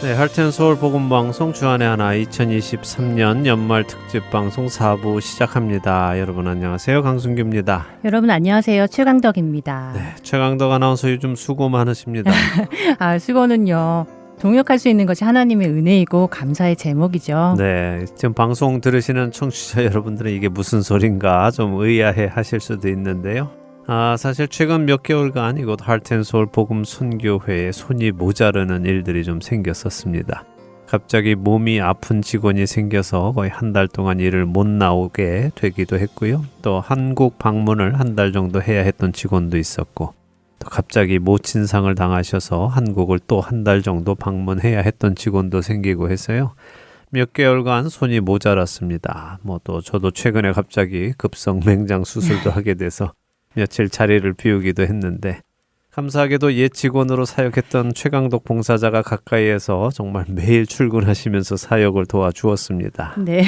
네, 할텐서울 복음방송 주안의 하나 2023년 연말 특집 방송 4부 시작합니다. 여러분 안녕하세요. 강순규입니다. 여러분 안녕하세요. 최강덕입니다. 네, 최강덕 아나운서 요즘 수고 많으십니다. 수고는요. 동역할 수 있는 것이 하나님의 은혜이고 감사의 제목이죠. 네, 지금 방송 들으시는 청취자 여러분들은 이게 무슨 소린가 좀 의아해 하실 수도 있는데요. 사실 최근 몇 개월간 이곳 할텐서울 복음 선교회에 손이 모자르는 일들이 좀 생겼었습니다. 갑자기 몸이 아픈 직원이 생겨서 거의 한 달 동안 일을 못 나오게 되기도 했고요. 또 한국 방문을 한 달 정도 해야 했던 직원도 있었고, 또 갑자기 모친상을 당하셔서 한국을 또 한 달 정도 방문해야 했던 직원도 생기고 해서요. 몇 개월간 손이 모자랐습니다. 또 저도 최근에 갑자기 급성 맹장 수술도 하게 돼서 며칠 자리를 비우기도 했는데, 감사하게도 옛 직원으로 사역했던 최강덕 봉사자가 가까이에서 정말 매일 출근하시면서 사역을 도와주었습니다. 네,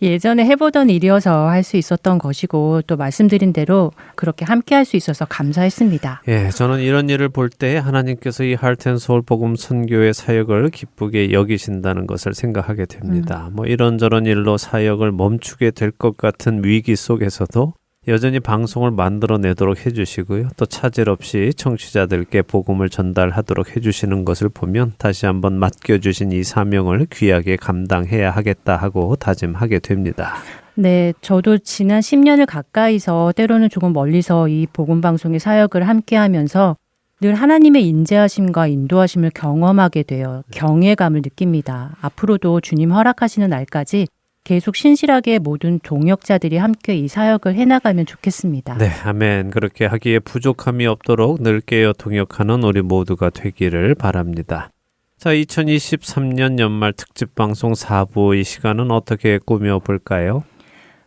예전에 해보던 일이어서 할 수 있었던 것이고 또 말씀드린 대로 그렇게 함께 할 수 있어서 감사했습니다. 예, 저는 이런 일을 볼 때 하나님께서 이 할텐서울 복음 선교의 사역을 기쁘게 여기신다는 것을 생각하게 됩니다. 이런저런 일로 사역을 멈추게 될 것 같은 위기 속에서도 여전히 방송을 만들어내도록 해주시고요. 또 차질 없이 청취자들께 복음을 전달하도록 해주시는 것을 보면 다시 한번 맡겨주신 이 사명을 귀하게 감당해야 하겠다 하고 다짐하게 됩니다. 네, 저도 지난 10년을 가까이서 때로는 조금 멀리서 이 복음방송의 사역을 함께하면서 늘 하나님의 인재하심과 인도하심을 경험하게 되어 경외감을 느낍니다. 앞으로도 주님 허락하시는 날까지 계속 신실하게 모든 동역자들이 함께 이 사역을 해나가면 좋겠습니다. 네, 아멘. 그렇게 하기에 부족함이 없도록 늘 깨어 동역하는 우리 모두가 되기를 바랍니다. 자, 2023년 연말 특집 방송 4부 이 시간은 어떻게 꾸며볼까요?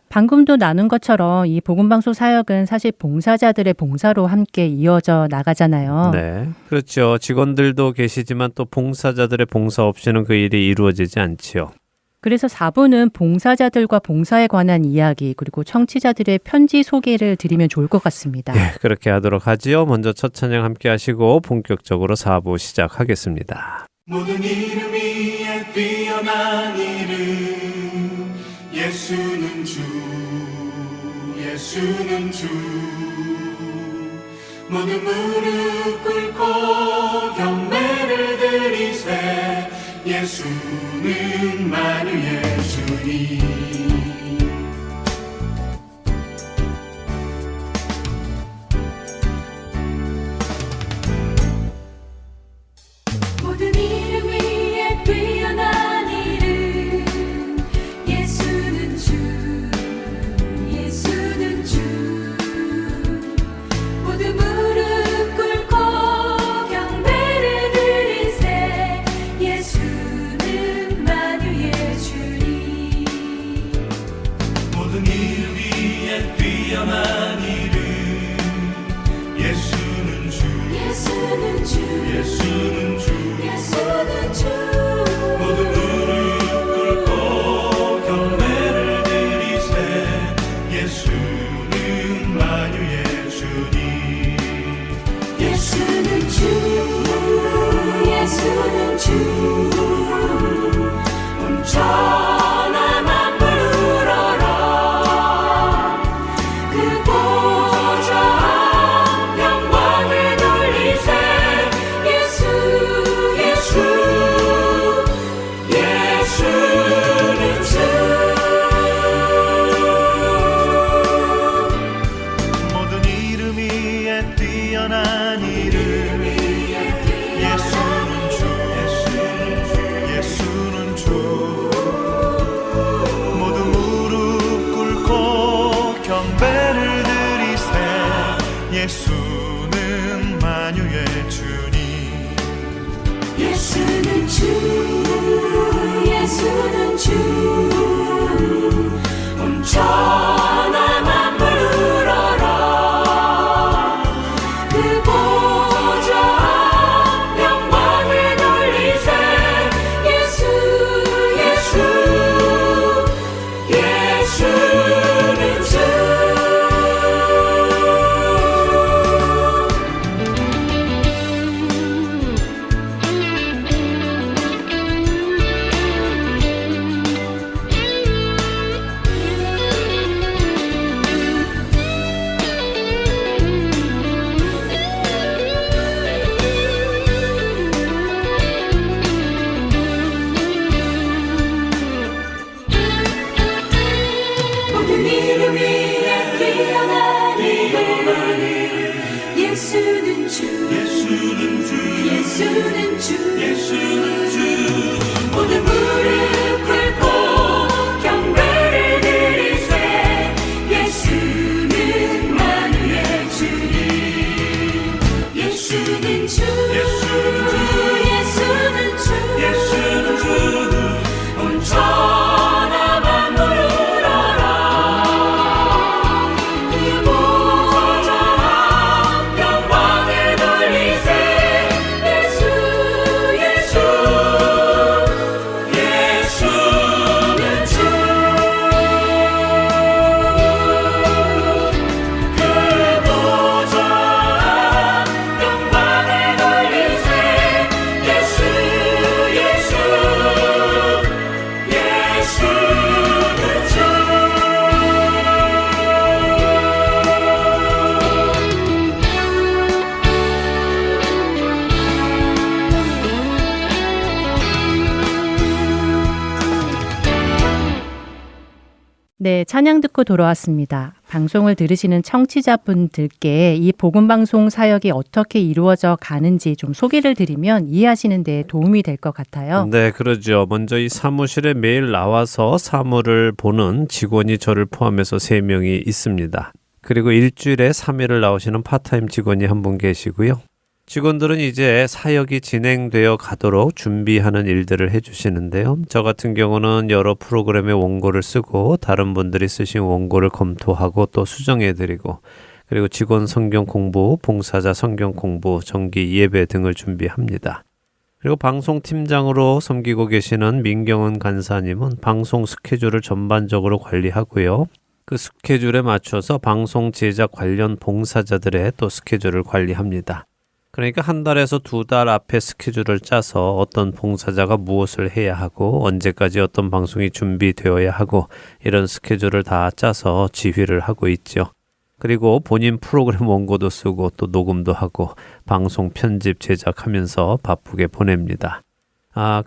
방금도 나눈 것처럼 이 복음방송 사역은 사실 봉사자들의 봉사로 함께 이어져 나가잖아요. 네, 그렇죠. 직원들도 계시지만 또 봉사자들의 봉사 없이는 그 일이 이루어지지 않지요. 그래서 4부는 봉사자들과 봉사에 관한 이야기 그리고 청취자들의 편지 소개를 드리면 좋을 것 같습니다. 네, 그렇게 하도록 하지요. 먼저 첫 찬양 함께 하시고 본격적으로 4부 시작하겠습니다. 모든 이름 위에 뛰어난 이름 예수는 주 예수는 주 모든 무릎 꿇고 경배를 드리세 예수는 만유의 주님 모든 이름 위에 뛰어난 이름 예수는 주 예수는 주 모든 무릎 꿇고 경배를 드리세 예수는 만유의 주님 모든 이름 위에 뛰어난 이름 예수는 주 예수는 주 예수는 주 예수는 주 모든 무릎 꿇고 경배를 드리세 예수는 만유의 주님 예수는 주 예수는 주 온천하 만물 울어라 그 보좌 앞 영광을 돌리세 예수 예수 예수는 주 모든 이름 위에 뛰어난 이름 예수는 주 예수는 주 모든 무릎 꿇고 경배를 드리세 예수는 만유의 주님 예수는 주 예수는 주 온천하 만물 울어라 그 보좌 앞 영광을 돌리세 예수 예수 예수는 주 뛰어난 이름 예수는 주 예수는 주 모두 무릎 꿇고 경배를 드리세 예수는 만유의 주님 예수는 주 예수는 주 온 천하 만물을 알아 그 보좌 영광을 돌리세 예수는 주 그 보좌 영광을 돌리세 네, 찬양 듣고 돌아왔습니다. 방송을 들으시는 청취자분들께 이 복음방송 사역이 어떻게 이루어져 가는지 좀 소개를 드리면 이해하시는 데 도움이 될 것 같아요. 네, 그러죠. 먼저 이 사무실에 매일 나와서 사무를 보는 직원이 저를 포함해서 3명이 있습니다. 그리고 일주일에 3일을 나오시는 파타임 직원이 한 분 계시고요. 직원들은 이제 사역이 진행되어 가도록 준비하는 일들을 해주시는데요. 저 같은 경우는 여러 프로그램의 원고를 쓰고 다른 분들이 쓰신 원고를 검토하고 또 수정해드리고 그리고 직원 성경 공부, 봉사자 성경 공부, 정기 예배 등을 준비합니다. 그리고 방송팀장으로 섬기고 계시는 민경은 간사님은 방송 스케줄을 전반적으로 관리하고요. 그 스케줄에 맞춰서 방송 제작 관련 봉사자들의 또 스케줄을 관리합니다. 그러니까 한 달에서 2달 앞에 스케줄을 짜서 어떤 봉사자가 무엇을 해야 하고 언제까지 어떤 방송이 준비되어야 하고 이런 스케줄을 다 짜서 지휘를 하고 있죠. 그리고 본인 프로그램 원고도 쓰고 또 녹음도 하고 방송 편집 제작하면서 바쁘게 보냅니다.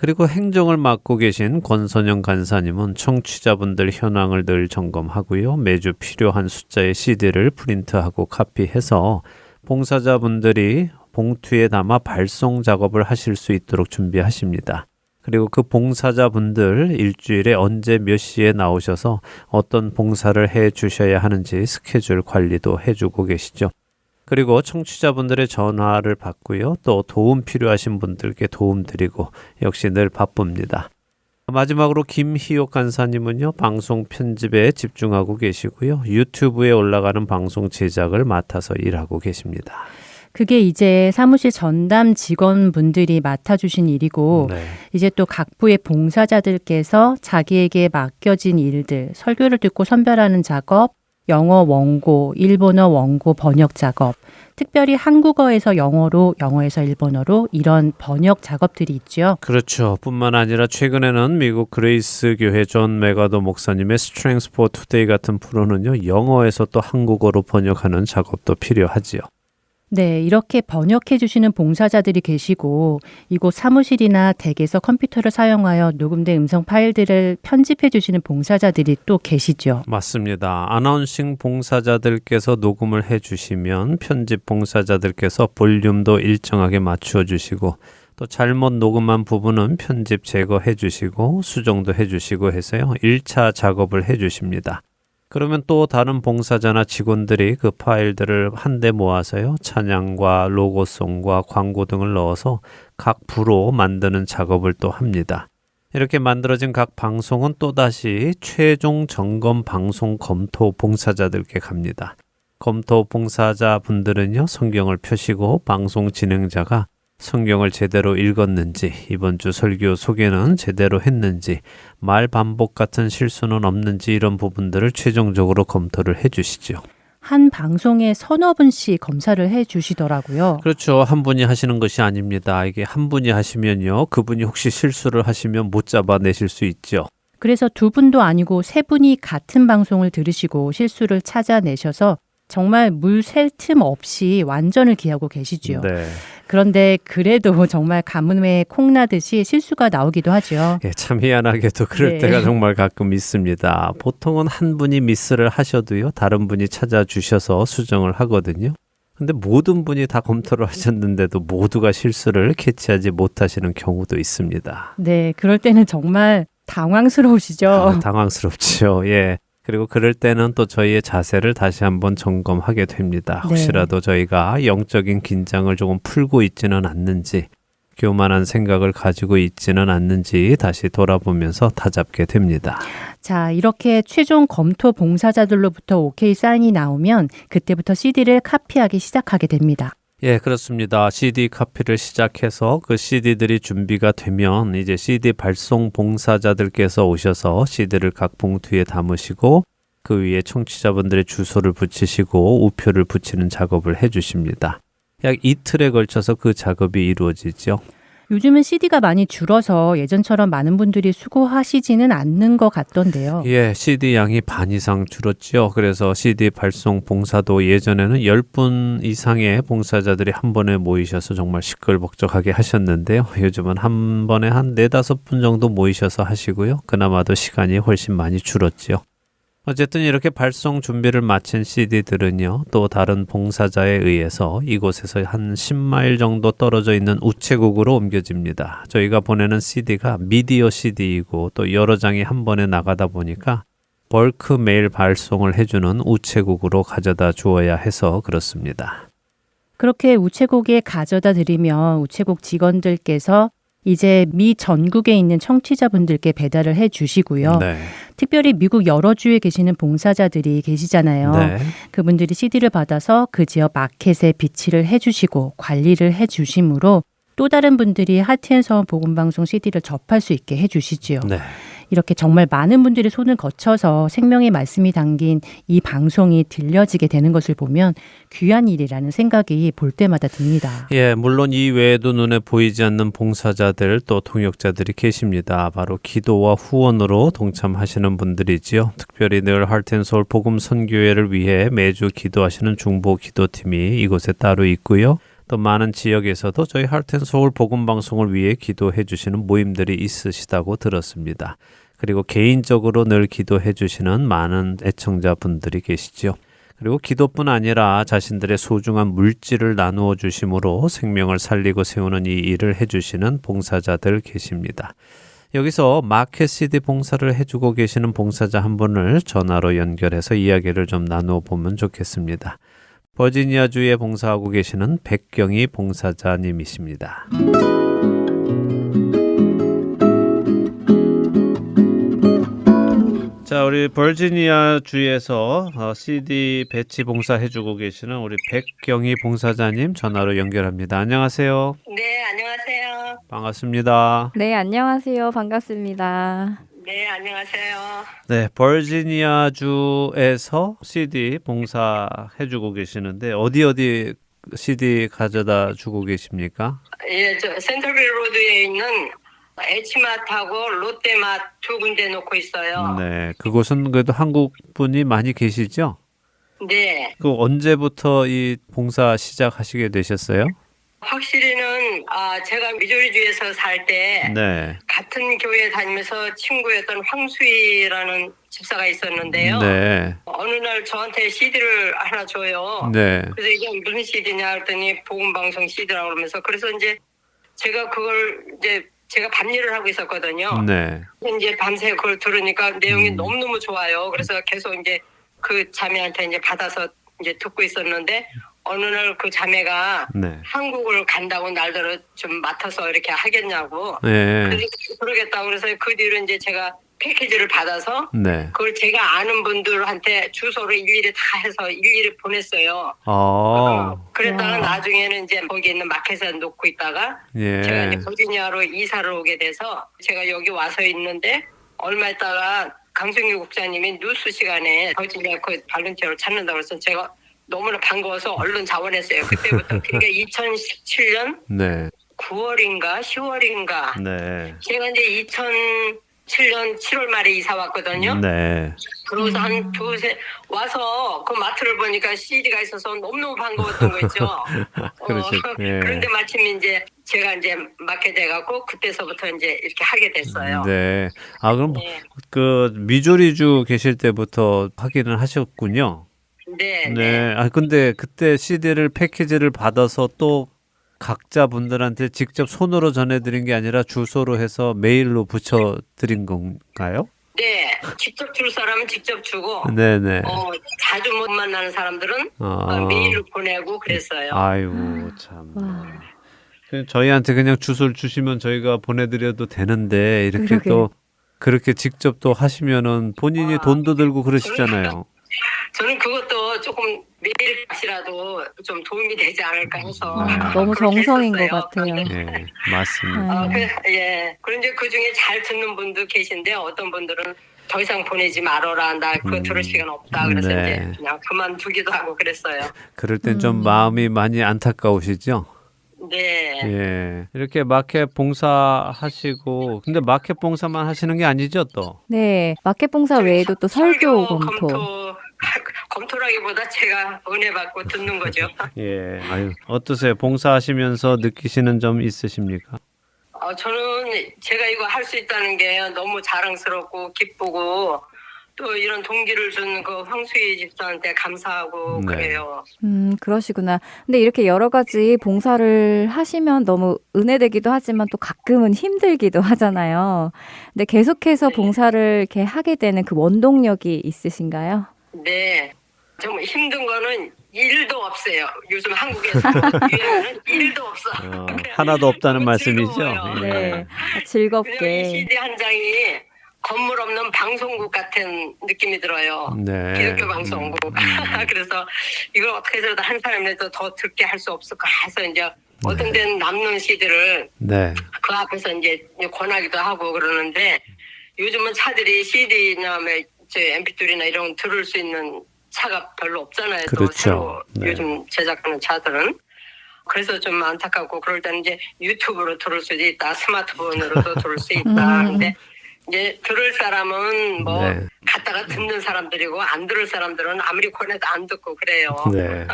그리고 행정을 맡고 계신 권선영 간사님은 청취자분들 현황을 늘 점검하고요. 매주 필요한 숫자의 CD를 프린트하고 카피해서 봉사자분들이 봉투에 담아 발송 작업을 하실 수 있도록 준비하십니다. 그리고 그 봉사자분들 일주일에 언제 몇 시에 나오셔서 어떤 봉사를 해 주셔야 하는지 스케줄 관리도 해주고 계시죠. 그리고 청취자분들의 전화를 받고요. 또 도움 필요하신 분들께 도움 드리고 역시 늘 바쁩니다. 마지막으로 김희옥 간사님은요. 방송 편집에 집중하고 계시고요. 유튜브에 올라가는 방송 제작을 맡아서 일하고 계십니다. 그게 이제 사무실 전담 직원분들이 맡아주신 일이고 네. 이제 또 각 부의 봉사자들께서 자기에게 맡겨진 일들, 설교를 듣고 선별하는 작업, 영어 원고, 일본어 원고 번역 작업, 특별히 한국어에서 영어로, 영어에서 일본어로 이런 번역 작업들이 있죠. 그렇죠. 뿐만 아니라 최근에는 미국 그레이스 교회 존 메가도 목사님의 Strength for Today 같은 프로는요. 영어에서 또 한국어로 번역하는 작업도 필요하지요. 네, 이렇게 번역해 주시는 봉사자들이 계시고 이곳 사무실이나 댁에서 컴퓨터를 사용하여 녹음된 음성 파일들을 편집해 주시는 봉사자들이 또 계시죠. 맞습니다. 아나운싱 봉사자들께서 녹음을 해주시면 편집 봉사자들께서 볼륨도 일정하게 맞추어 주시고 또 잘못 녹음한 부분은 편집 제거해 주시고 수정도 해 주시고 해서요. 1차 작업을 해 주십니다. 그러면 또 다른 봉사자나 직원들이 그 파일들을 한데 모아서요. 찬양과 로고송과 광고 등을 넣어서 각 부로 만드는 작업을 또 합니다. 이렇게 만들어진 각 방송은 또다시 최종 점검 방송 검토 봉사자들께 갑니다. 검토 봉사자분들은요. 성경을 펴시고 방송 진행자가 성경을 제대로 읽었는지, 이번 주 설교 소개는 제대로 했는지, 말 반복 같은 실수는 없는지 이런 부분들을 최종적으로 검토를 해주시죠. 한 방송에 서너 분씩 검사를 해 주시더라고요. 그렇죠. 한 분이 하시는 것이 아닙니다. 이게 한 분이 하시면요. 그분이 혹시 실수를 하시면 못 잡아내실 수 있죠. 그래서 두 분도 아니고 세 분이 같은 방송을 들으시고 실수를 찾아내셔서 정말 물 셀 틈 없이 완전을 기하고 계시지요. 네. 그런데 그래도 정말 가뭄에 콩나듯이 실수가 나오기도 하죠. 예, 참 희한하게도 그럴 네. 때가 정말 가끔 있습니다. 보통은 한 분이 미스를 하셔도요, 다른 분이 찾아주셔서 수정을 하거든요. 근데 모든 분이 다 검토를 하셨는데도 모두가 실수를 캐치하지 못하시는 경우도 있습니다. 네, 그럴 때는 정말 당황스러우시죠. 당황스럽지요. 예. 그리고 그럴 때는 또 저희의 자세를 다시 한번 점검하게 됩니다. 네. 혹시라도 저희가 영적인 긴장을 조금 풀고 있지는 않는지, 교만한 생각을 가지고 있지는 않는지 다시 돌아보면서 다잡게 됩니다. 자, 이렇게 최종 검토 봉사자들로부터 오케이 사인이 나오면 그때부터 CD를 카피하기 시작하게 됩니다. 예, 그렇습니다. CD 카피를 시작해서 그 CD들이 준비가 되면 이제 CD 발송 봉사자들께서 오셔서 CD를 각 봉투에 담으시고 그 위에 청취자분들의 주소를 붙이시고 우표를 붙이는 작업을 해주십니다. 약 이틀에 걸쳐서 그 작업이 이루어지죠. 요즘은 CD가 많이 줄어서 예전처럼 많은 분들이 수고하시지는 않는 것 같던데요. 예, CD 양이 반 이상 줄었죠. 그래서 CD 발송 봉사도 예전에는 10분 이상의 봉사자들이 한 번에 모이셔서 정말 시끌벅적하게 하셨는데요. 요즘은 한 번에 한 4-5분 정도 모이셔서 하시고요. 그나마도 시간이 훨씬 많이 줄었죠. 어쨌든 이렇게 발송 준비를 마친 CD들은요, 또 다른 봉사자에 의해서 이곳에서 한 10마일 정도 떨어져 있는 우체국으로 옮겨집니다. 저희가 보내는 CD가 미디어 CD이고 또 여러 장이 한 번에 나가다 보니까 벌크 메일 발송을 해주는 우체국으로 가져다 주어야 해서 그렇습니다. 그렇게 우체국에 가져다 드리면 우체국 직원들께서 이제 미 전국에 있는 청취자분들께 배달을 해 주시고요. 네. 특별히 미국 여러 주에 계시는 봉사자들이 계시잖아요. 네. 그분들이 CD를 받아서 그 지역 마켓에 비치를 해주시고 관리를 해주시므로 또 다른 분들이 하트앤서원 복음방송 CD를 접할 수 있게 해주시지요. 네. 이렇게 정말 많은 분들의 손을 거쳐서 생명의 말씀이 담긴 이 방송이 들려지게 되는 것을 보면 귀한 일이라는 생각이 볼 때마다 듭니다. 예, 물론 이 외에도 눈에 보이지 않는 봉사자들 또 동역자들이 계십니다. 바로 기도와 후원으로 동참하시는 분들이지요. 특별히 늘 하트앤서울 복음 선교회를 위해 매주 기도하시는 중보 기도팀이 이곳에 따로 있고요. 또 많은 지역에서도 저희 하트앤서울 복음 방송을 위해 기도해 주시는 모임들이 있으시다고 들었습니다. 그리고 개인적으로 늘 기도해 주시는 많은 애청자분들이 계시죠. 그리고 기도뿐 아니라 자신들의 소중한 물질을 나누어 주심으로 생명을 살리고 세우는 이 일을 해주시는 봉사자들 계십니다. 여기서 마켓 CD 봉사를 해주고 계시는 봉사자 한 분을 전화로 연결해서 이야기를 좀 나누어 보면 좋겠습니다. 버지니아주에 봉사하고 계시는 백경희 봉사자님이십니다. 자, 우리 버지니아 주에서 CD 배치 봉사 해주고 계시는 우리 백경희 봉사자님 전화로 연결합니다. 안녕하세요. 네, 안녕하세요. 반갑습니다. 네, 안녕하세요. 반갑습니다. 네, 안녕하세요. 네, 버지니아 주에서 CD 봉사 해주고 계시는데 어디 CD 가져다 주고 계십니까? 예, 저 센터빌 로드에 있는 H마트하고 롯데마트 두 군데 놓고 있어요. 네, 그곳은 그래도 한국 분이 많이 계시죠? 네. 그 언제부터 이 봉사 시작하시게 되셨어요? 확실히는 제가 미조리주에서 살 때 네. 같은 교회 다니면서 친구였던 황수희라는 집사가 있었는데요. 네. 어느 날 저한테 CD를 하나 줘요. 네. 그래서 이게 무슨 CD냐 했더니 복음방송 CD라고 그러면서 그래서 이제 제가 그걸 이제 제가 밤일을 하고 있었거든요. 네. 이제 밤새 그걸 들으니까 내용이 너무너무 좋아요. 그래서 계속 이제 그 자매한테 이제 받아서 이제 듣고 있었는데 어느 날 그 자매가 네. 한국을 간다고 날더러 좀 맡아서 이렇게 하겠냐고. 네. 그래서 그러겠다고 그래서 그 뒤로 이제 제가 패키지를 받아서 네. 그걸 제가 아는 분들한테 주소를 일일이 다 해서 일일이 보냈어요. 그랬다가 나중에는 이제 거기 있는 마켓에 놓고 있다가 예. 제가 이제 버지니아로 이사를 오게 돼서 제가 여기 와서 있는데 얼마 있다가 강승규 국장님이 뉴스 시간에 버지니아 그 발렌티아로 찾는다고 해서 제가 너무나 반가워서 얼른 자원했어요. 그때부터 그러니까 2017년 네. 9월인가 10월인가 네. 제가 이제 2007년 7월 말에 이사 왔거든요. 네. 그러고서 한 두세 와서 그 마트를 보니까 CD가 있어서 너무너무 반가웠던 거 있죠. 예. 그런데 마침 이제 제가 이제 맡게 돼갖고 그때서부터 이제 이렇게 하게 됐어요. 네. 아, 그럼 네. 그 미주리주 계실 때부터 확인을 하셨군요. 네. 네. 아, 근데 그때 CD를 패키지를 받아서 또 각자 분들한테 직접 손으로 전해드린 게 아니라 주소로 해서 메일로 붙여드린 건가요? 네. 직접 줄 사람은 직접 주고, 네네. 자주 못 만나는 사람들은 메일로 보내고 그랬어요. 아이고, 참. 저희한테 그냥 주소를 주시면 저희가 보내드려도 되는데, 이렇게 그러게. 또, 그렇게 직접 또 하시면은 본인이 돈도 들고 그러시잖아요. 저는 그것도 조금 메일 값이라도 좀 도움이 되지 않을까 해서 너무 그렇게 정성인 것 했었어요. 같아요. 예, 맞습니다. 예. 그런데 그 중에 잘 듣는 분도 계신데 어떤 분들은 더 이상 보내지 말아라. 나 그거 들을 시간 없다. 그래서 네. 이제 그냥 그만두기도 하고 그랬어요. 그럴 땐 좀 마음이 많이 안타까우시죠? 네. 예. 이렇게 마켓 봉사하시고, 근데 마켓 봉사만 하시는 게 아니죠, 또? 네, 마켓 봉사 외에도 또 설교 검토. 검토라기보다 제가 은혜 받고 듣는 거죠. 예. 아유, 어떠세요? 봉사하시면서 느끼시는 점 있으십니까? 저는 제가 이거 할 수 있다는 게 너무 자랑스럽고 기쁘고 또 이런 동기를 준 그 황수희 집사한테 감사하고 네. 그래요. 그러시구나. 근데 이렇게 여러 가지 봉사를 하시면 너무 은혜되기도 하지만 또 가끔은 힘들기도 하잖아요. 근데 계속해서 네. 봉사를 이렇게 하게 되는 그 원동력이 있으신가요? 네. 정말 힘든 거는 일도 없어요. 요즘 한국에서 유행하는 일도 없어. 하나도 없다는 너무 말씀이죠? 즐거워요. 예. 네, 그냥 이 즐겁게. CD 한 장이 건물 없는 방송국 같은 느낌이 들어요. 네. 기독교 방송국. 그래서 이걸 어떻게 해서든 한 사람이라도 더 듣게 할 수 없을까 해서 이제 어떤 데는 남는 CD를 네. 그 앞에서 이제 권하기도 하고 그러는데 요즘은 차들이 CD나 MP3나 이런 거 들을 수 있는 차가 별로 없잖아요. 또 그렇죠. 새로 네. 요즘 제작하는 차들은. 그래서 좀 안타깝고 그럴 때는 이제 유튜브로 들을 수도 있다. 스마트폰으로도 들을 수 있다. 근데 이제 들을 사람은 뭐 네. 갖다가 듣는 사람들이고 안 들을 사람들은 아무리 권해도 안 듣고 그래요. 네.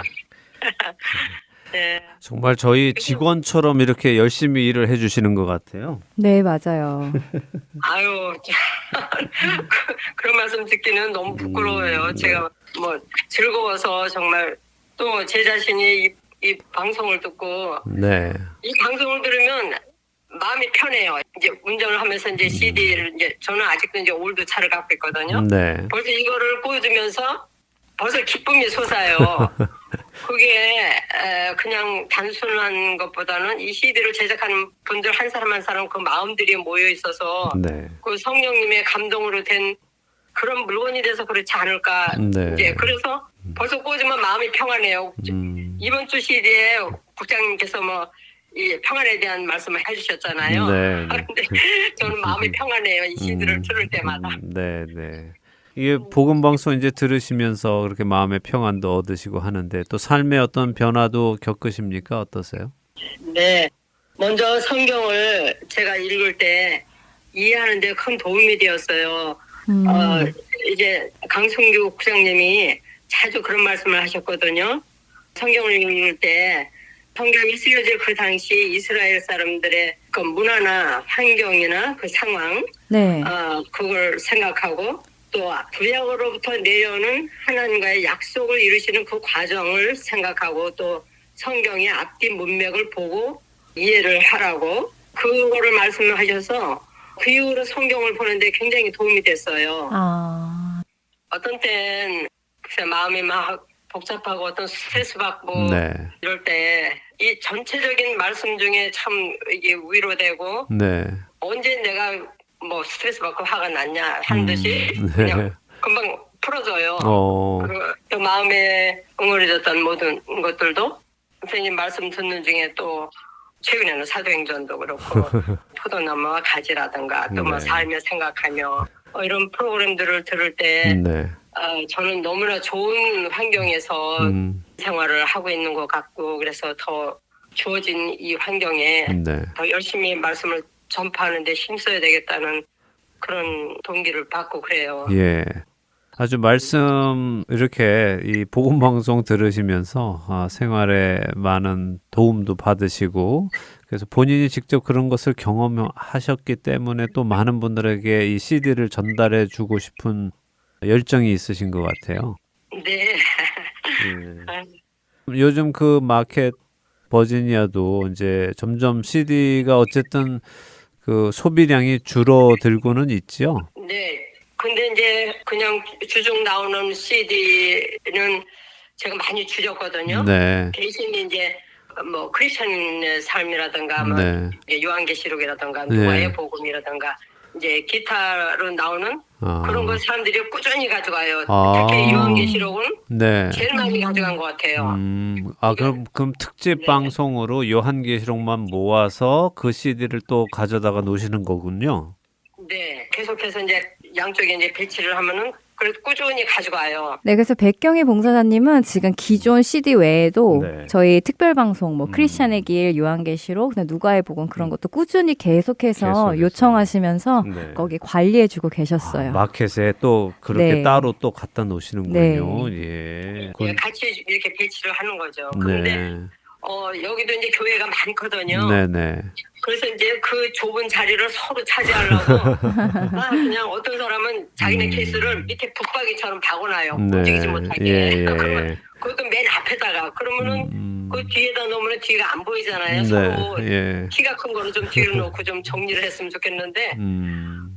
네. 정말 저희 직원처럼 이렇게 열심히 일을 해주시는 것 같아요. 네, 맞아요. 아유, 그런 말씀 듣기는 너무 부끄러워요. 제가 뭐 즐거워서 정말 또 제 자신이 이 방송을 듣고 네. 이 방송을 들으면 마음이 편해요. 이제 운전을 하면서 이제 CD를 이제 저는 아직도 이제 올드 차를 갖고 있거든요. 네. 벌써 이거를 꽂으면서 벌써 기쁨이 솟아요. 그게 그냥 단순한 것보다는 이 CD를 제작하는 분들 한 사람 한 사람 그 마음들이 모여 있어서 네. 그 성령님의 감동으로 된 그런 물건이 돼서 그렇지 않을까. 네. 이제 그래서 벌써 꽂으면 마음이 평안해요. 이번 주 CD에 국장님께서 뭐 이 평안에 대한 말씀을 해주셨잖아요. 네, 네. 근데 저는 마음이 평안해요. 이 CD를 들을 때마다. 네, 네. 이게 복음 방송 이제 들으시면서 그렇게 마음의 평안도 얻으시고 하는데 또 삶의 어떤 변화도 겪으십니까? 어떠세요? 네. 먼저 성경을 제가 읽을 때 이해하는 데 큰 도움이 되었어요. 이제 강성규 국장님이 자주 그런 말씀을 하셨거든요. 성경을 읽을 때 성경이 쓰여질 그 당시 이스라엘 사람들의 그 문화나 환경이나 그 상황, 네. 그걸 생각하고 또 구약으로부터 내려오는 하나님과의 약속을 이루시는 그 과정을 생각하고 또 성경의 앞뒤 문맥을 보고 이해를 하라고 그거를 말씀하셔서 그 이후로 성경을 보는데 굉장히 도움이 됐어요. 어떤 때는 글쎄 마음이 막 복잡하고 어떤 스트레스 받고 네. 이럴 때 이 전체적인 말씀 중에 참 이게 위로되고 네. 언제 내가 뭐 스트레스 받고 화가 났냐 하는 듯이 네. 그냥 금방 풀어져요. 그리고 또 마음에 응어리졌던 모든 것들도 선생님 말씀 듣는 중에 또 최근에는 사도행전도 그렇고 포도나무와 가지라든가 또 뭐 네. 살며 생각하며 이런 프로그램들을 들을 때 네. 저는 너무나 좋은 환경에서 생활을 하고 있는 것 같고 그래서 더 주어진 이 환경에 네. 더 열심히 말씀을 전파하는 데 힘써야 되겠다는 그런 동기를 받고 그래요. 예. 아주 말씀 이렇게 이 복음 방송 들으시면서 생활에 많은 도움도 받으시고 그래서 본인이 직접 그런 것을 경험하셨기 때문에 또 많은 분들에게 이 CD를 전달해 주고 싶은 열정이 있으신 것 같아요. 네. 요즘 그 마켓 버지니아도 이제 점점 CD가 어쨌든 그 소비량이 줄어들고는 있죠. 네. 근데 이제 그냥 주중 나오는 CD는 제가 많이 줄였거든요. 네. 대신 이제 뭐 크리스천의 삶이라든가 뭐 네. 요한계시록이라든가 네. 누가의 복음이라든가 이제 기타로 나오는 그런 걸 사람들이 꾸준히 가져가요. 특히 요한계시록은 네. 제일 많이 가져간 것 같아요. 그럼 특집 네. 방송으로 요한계시록만 모아서 그 CD를 또 가져다가 놓으시는 거군요. 네, 계속해서 이제 양쪽에 이제 배치를 하면은 그래도 꾸준히 가져가요. 네, 그래서 백경희 봉사자님은 지금 기존 CD 외에도 네. 저희 특별 방송, 뭐 크리스찬의 길, 요한계시록, 누가의 복음 그런 것도 꾸준히 계속해서 요청하시면서 네. 거기 관리해주고 계셨어요. 마켓에 또 그렇게 네. 따로 또 갖다 놓으시는군요. 예. 예, 같이 이렇게 배치를 하는 거죠. 그런데 네. 여기도 이제 교회가 많거든요. 네네. 그래서 이제 그 좁은 자리를 서로 차지하려고 그냥 어떤 사람은 자기네 케이스를 밑에 붙박이처럼 박아놔요. 움직이지 못하게. 예. 그것도 맨 앞에다가 그러면은 그 뒤에다 놓으면 뒤가 안 보이잖아요. 네. 서로 예. 키가 큰 거는 좀 뒤로 놓고 좀 정리를 했으면 좋겠는데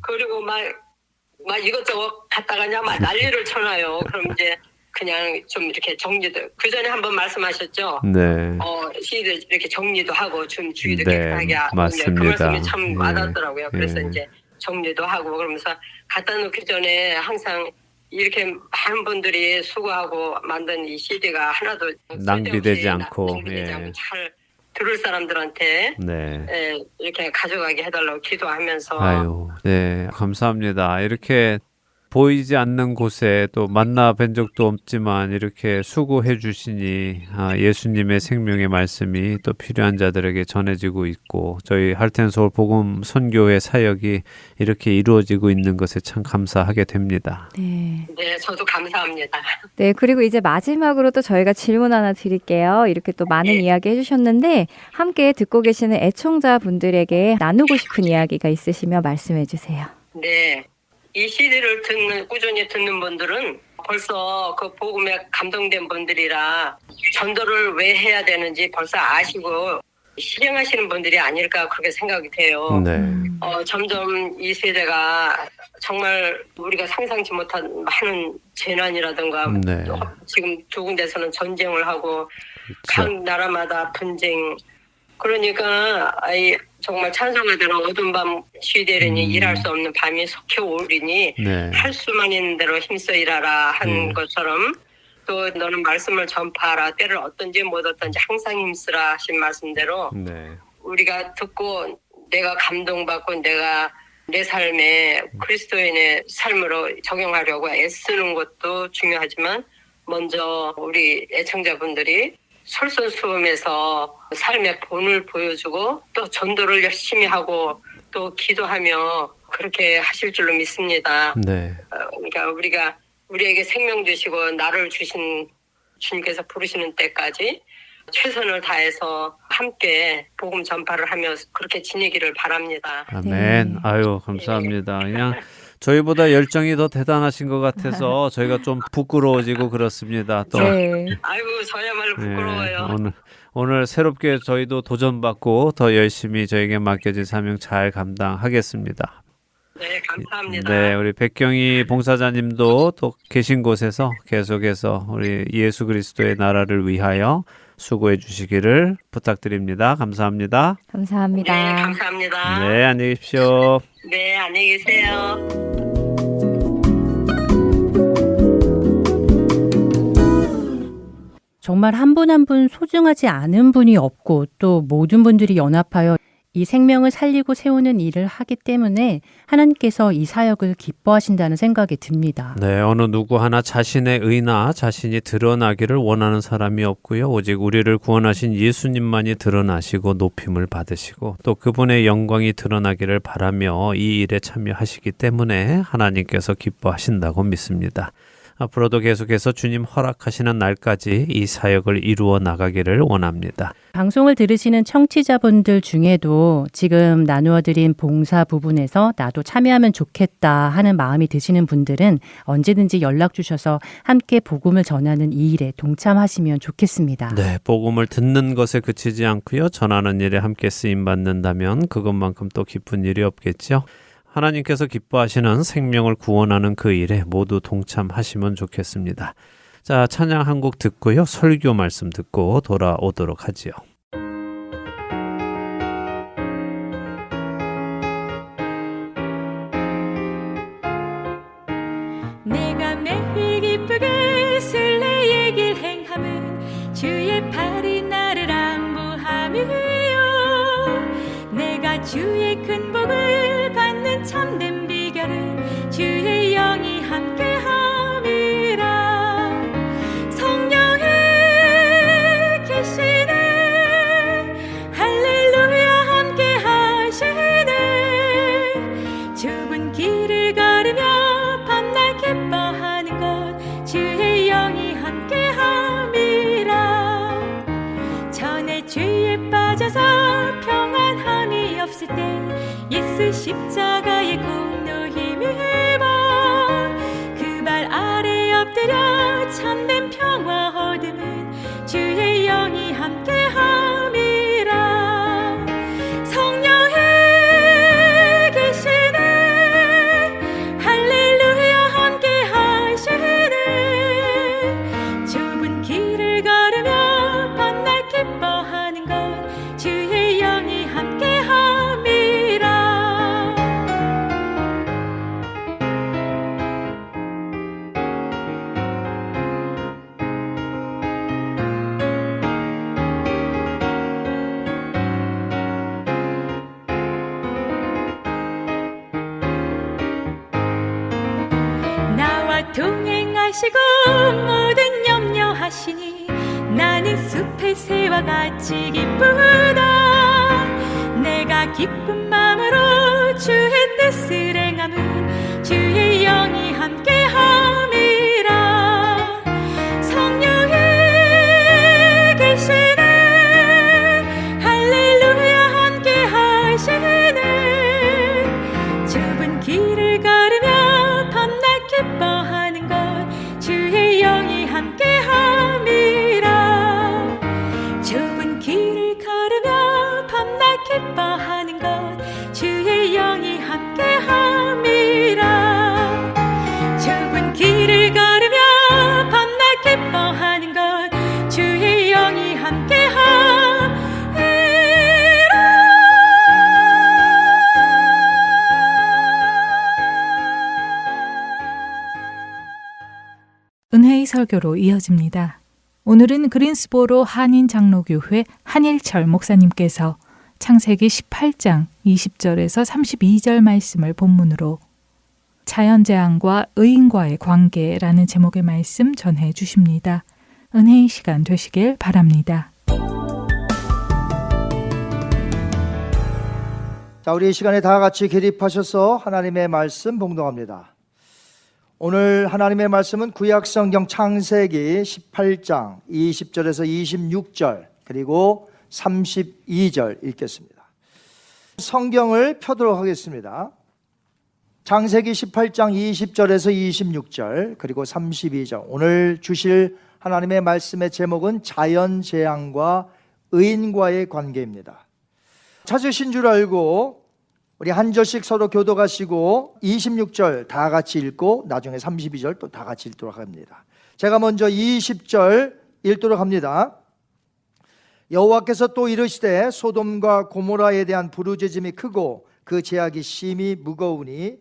그리고 막 이것저것 갖다가 그냥 막 난리를 쳐놔요. 그럼 이제 그냥 좀 이렇게 정리도 그 전에 한번 말씀하셨죠. 네. 시들 이렇게 정리도 하고 좀 주의도 네, 깨끗하게 하고 맞습니다. 그 말씀이 참 예. 와닿더라고요. 그래서 예. 이제 정리도 하고 그러면서 갖다 놓기 전에 항상 이렇게 많은 분들이 수고하고 만든 이 CD가 하나도 낭비되지 쓸데없이 않고, 낭비되지 예. 않고 잘 들을 사람들한테 네. 이렇게 가져가게 해달라고 기도하면서 아유, 네, 감사합니다. 이렇게 보이지 않는 곳에 또 만나 뵌 적도 없지만 이렇게 수고해 주시니 예수님의 생명의 말씀이 또 필요한 자들에게 전해지고 있고 저희 할텐서울 복음 선교회 사역이 이렇게 이루어지고 있는 것에 참 감사하게 됩니다. 네. 네, 저도 감사합니다. 네, 그리고 이제 마지막으로 또 저희가 질문 하나 드릴게요. 이렇게 또 많은 이야기 해주셨는데 함께 듣고 계시는 애청자분들에게 나누고 싶은 이야기가 있으시면 말씀해 주세요. 네. 이 CD를 꾸준히 듣는 분들은 벌써 그 복음에 감동된 분들이라 전도를 왜 해야 되는지 벌써 아시고 실행하시는 분들이 아닐까 그렇게 생각이 돼요. 네. 점점 이 세대가 정말 우리가 상상치 못한 많은 재난이라든가 네. 지금 두 군데서는 전쟁을 하고 각 그렇죠. 나라마다 분쟁 그러니까 정말 찬송하대로 어두운 밤 쉬되리니 일할 수 없는 밤이 속해 오리니 네. 할 수만 있는 대로 힘써 일하라 한 것처럼 또 너는 말씀을 전파하라 때를 어떤지 못 어떤지 항상 힘쓰라 하신 말씀대로 네. 우리가 듣고 내가 감동받고 내가 내 삶에 그리스도인의 삶으로 적용하려고 애쓰는 것도 중요하지만 먼저 우리 애청자분들이 솔선수범해서 삶의 본을 보여주고 또 전도를 열심히 하고 또 기도하며 그렇게 하실 줄로 믿습니다. 네. 그러니까 우리에게 생명 주시고 나를 주신 주님께서 부르시는 때까지 최선을 다해서 함께 복음 전파를 하며 그렇게 지내기를 바랍니다. 아멘. 아유, 감사합니다. 그냥 저희보다 열정이 더 대단하신 것 같아서 저희가 좀 부끄러워지고 그렇습니다. 또 네. 아이고 저야말로 부끄러워요. 오늘 새롭게 저희도 도전받고 더 열심히 저에게 맡겨진 사명 잘 감당하겠습니다. 네, 감사합니다. 네, 우리 백경희 봉사자님도 또 계신 곳에서 계속해서 우리 예수 그리스도의 나라를 위하여 수고해 주시기를 부탁드립니다. 감사합니다. 감사합니다. 네, 감사합니다. 네, 안녕히 계십시오. 네, 안녕히 계세요. 정말 한 분 한 분 소중하지 않은 분이 없고 또 모든 분들이 연합하여 이 생명을 살리고 세우는 일을 하기 때문에 하나님께서 이 사역을 기뻐하신다는 생각이 듭니다. 네, 어느 누구 하나 자신의 의나 자신이 드러나기를 원하는 사람이 없고요. 오직 우리를 구원하신 예수님만이 드러나시고 높임을 받으시고 또 그분의 영광이 드러나기를 바라며 이 일에 참여하시기 때문에 하나님께서 기뻐하신다고 믿습니다. 앞으로도 계속해서 주님 허락하시는 날까지 이 사역을 이루어 나가기를 원합니다. 방송을 들으시는 청취자분들 중에도 지금 나누어드린 봉사 부분에서 나도 참여하면 좋겠다 하는 마음이 드시는 분들은 언제든지 연락 주셔서 함께 복음을 전하는 이 일에 동참하시면 좋겠습니다. 네, 복음을 듣는 것에 그치지 않고요. 전하는 일에 함께 쓰임 받는다면 그것만큼 또 기쁜 일이 없겠죠. 하나님께서 기뻐하시는 생명을 구원하는 그 일에 모두 동참하시면 좋겠습니다. 자, 찬양 한 곡 듣고요. 설교 말씀 듣고 돌아오도록 하지요. 내가 매일 기쁘게 설레의 길 행함은 주의 팔이 나를 안보함이요. 내가 주의 큰 복을 받는 참된 비결은 주의 영이 함께함이라. 성령의 계시네 할렐루야 함께하시네. 좁은 길을 걸으며 밤낮 기뻐하는 것 주의 영이 함께함이라. 전에 죄에 빠져서 평안함이 없을 때 예수 십자가의 공로 힘입어 그 발 아래 엎드려 참된 평화 얻음은 주의 영이 함께함이라. 성령의 계시네 할렐루야 함께하시네. 좁은 길을 걸으며 밤낮 기뻐하는 것 주의 영이 함께함이라. 나와 동행하시고 모든 염려하시니 나는 숲의 새와 같이 기쁘다. 내가 기쁜 마음으로 주의 뜻을 행함은 주의 영이 함께함이라. 성령의 계시네 할렐루야 함께하시네. 좁은 길을 걸으며 밤낮 기뻐하는 것 주의 영이 함께함이라. 좁은 길을 걸으며 밤낮 기뻐하는 것 주의 영이 함께함이라. 좁은 길을 걸으며 밤낮 기뻐하는 것 주의 영이 함께함이라. 은혜의 설교로 이어집니다. 오늘은 그린스보로 한인장로교회 한일철 목사님께서 창세기 18장 20절에서 32절 말씀을 본문으로 자연재앙과 의인과의 관계라는 제목의 말씀 전해 주십니다. 은혜의 시간 되시길 바랍니다. 자, 우리 이 시간에 다 같이 기립하셔서 하나님의 말씀 봉독합니다. 오늘 하나님의 말씀은 구약성경 창세기 18장 20절에서 26절 그리고 32절 읽겠습니다. 성경을 펴도록 하겠습니다. 창세기 18장 20절에서 26절 그리고 32절. 오늘 주실 하나님의 말씀의 제목은 자연재앙과 의인과의 관계입니다. 찾으신 줄 알고 우리 한 절씩 서로 교독하시고 26절 다 같이 읽고 나중에 32절 또 다 같이 읽도록 합니다. 제가 먼저 20절 읽도록 합니다. 여호와께서 또 이르시되 소돔과 고모라에 대한 부르짖음이 크고 그 죄악이 심히 무거우니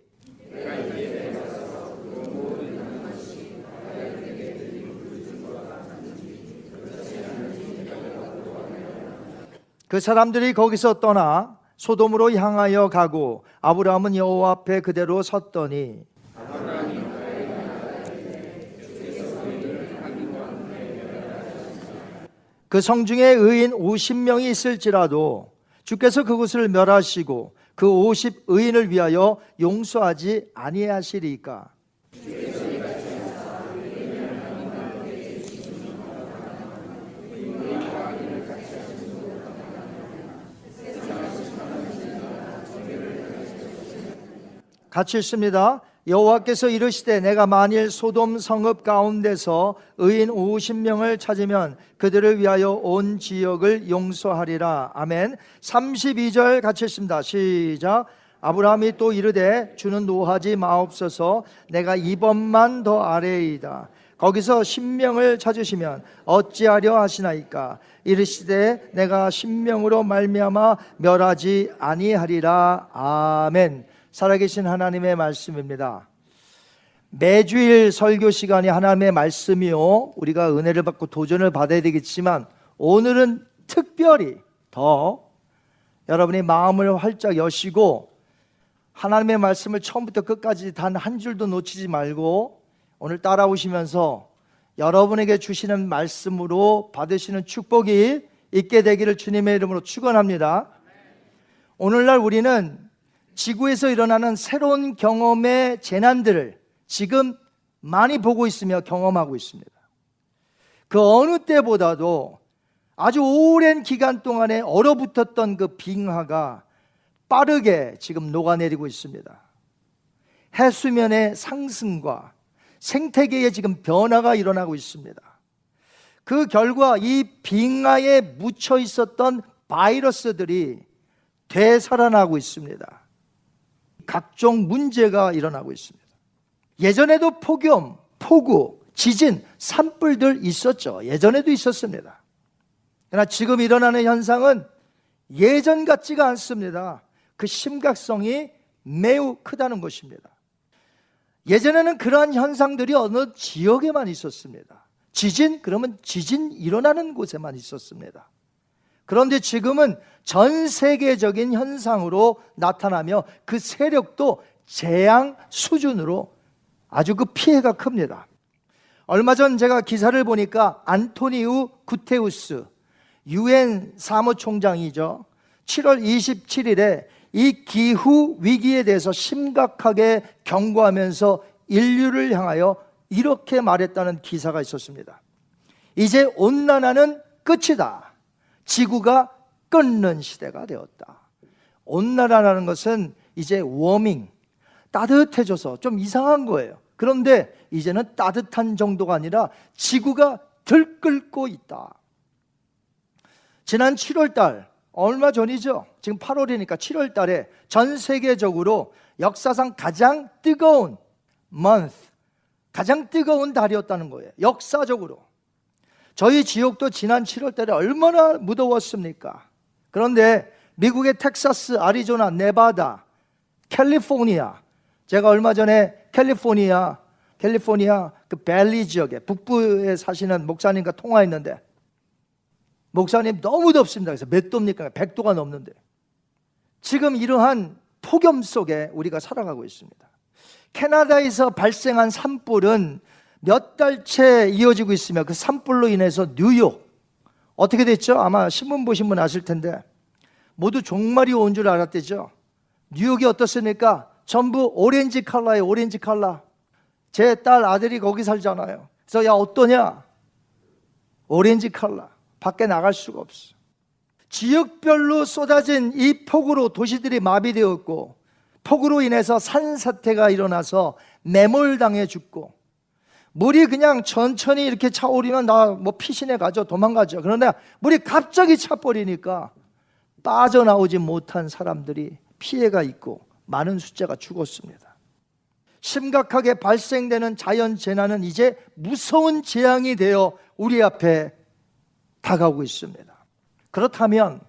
그 사람들이 거기서 떠나 소돔으로 향하여 가고 아브라함은 여호와 앞에 그대로 섰더니 그 성중에 의인 50명이 있을지라도 주께서 그곳을 멸하시고 그 50 의인을 위하여 용서하지 아니하시리까. 같이 읽습니다. 여호와께서 이르시되 내가 만일 소돔 성읍 가운데서 의인 50명을 찾으면 그들을 위하여 온 지역을 용서하리라. 아멘. 32절 같이 읽습니다. 시작. 아브라함이 또 이르되 주는 노하지 마옵소서 내가 이번만 더 아래이다. 거기서 10명을 찾으시면 어찌하려 하시나이까. 이르시되 내가 10명으로 말미암아 멸하지 아니하리라. 아멘. 살아계신 하나님의 말씀입니다. 매주일 설교 시간이 하나님의 말씀이요, 우리가 은혜를 받고 도전을 받아야 되겠지만 오늘은 특별히 더 여러분이 마음을 활짝 여시고 하나님의 말씀을 처음부터 끝까지 단 한 줄도 놓치지 말고 오늘 따라오시면서 여러분에게 주시는 말씀으로 받으시는 축복이 있게 되기를 주님의 이름으로 축원합니다. 오늘날 우리는 지구에서 일어나는 새로운 경험의 재난들을 지금 많이 보고 있으며 경험하고 있습니다. 그 어느 때보다도 아주 오랜 기간 동안에 얼어붙었던 그 빙하가 빠르게 지금 녹아내리고 있습니다. 해수면의 상승과 생태계에 지금 변화가 일어나고 있습니다. 그 결과 이 빙하에 묻혀 있었던 바이러스들이 되살아나고 있습니다. 각종 문제가 일어나고 있습니다. 예전에도 폭염, 폭우, 지진, 산불들 있었죠. 예전에도 있었습니다. 그러나 지금 일어나는 현상은 예전 같지가 않습니다. 그 심각성이 매우 크다는 것입니다. 예전에는 그러한 현상들이 어느 지역에만 있었습니다. 지진, 그러면 지진 일어나는 곳에만 있었습니다. 그런데 지금은 전 세계적인 현상으로 나타나며 그 세력도 재앙 수준으로 아주 그 피해가 큽니다. 얼마 전 제가 기사를 보니까 안토니우 구테우스 UN 사무총장이죠. 7월 27일에 이 기후 위기에 대해서 심각하게 경고하면서 인류를 향하여 이렇게 말했다는 기사가 있었습니다. 이제 온난화는 끝이다. 지구가 끓는 시대가 되었다. 온난화라는 것은 이제 워밍, 따뜻해져서 좀 이상한 거예요. 그런데 이제는 따뜻한 정도가 아니라 지구가 들끓고 있다. 지난 7월 달, 얼마 전이죠. 지금 8월이니까 7월 달에 전 세계적으로 역사상 가장 뜨거운 month, 가장 뜨거운 달이었다는 거예요. 역사적으로. 저희 지역도 지난 7월 달에 얼마나 무더웠습니까? 그런데 미국의 텍사스, 아리조나, 네바다, 캘리포니아, 제가 얼마 전에 캘리포니아 그 밸리 지역에 북부에 사시는 목사님과 통화했는데 목사님 너무 덥습니다. 그래서 몇 도입니까? 100도가 넘는데 지금 이러한 폭염 속에 우리가 살아가고 있습니다. 캐나다에서 발생한 산불은 몇 달째 이어지고 있으며 그 산불로 인해서 뉴욕 어떻게 됐죠? 아마 신문 보신 분 아실 텐데 모두 종말이 온 줄 알았대죠. 뉴욕이 어떻습니까? 전부 오렌지 컬러예요. 오렌지 컬러. 제 딸 아들이 거기 살잖아요. 그래서 야 어떠냐? 오렌지 컬러. 밖에 나갈 수가 없어. 지역별로 쏟아진 이 폭우로 도시들이 마비되었고 폭우로 인해서 산사태가 일어나서 매몰당해 죽고 물이 그냥 천천히 이렇게 차오르면 나 뭐 피신해 가죠. 도망가죠. 그런데 물이 갑자기 차버리니까 빠져나오지 못한 사람들이 피해가 있고 많은 숫자가 죽었습니다. 심각하게 발생되는 자연재난은 이제 무서운 재앙이 되어 우리 앞에 다가오고 있습니다. 그렇다면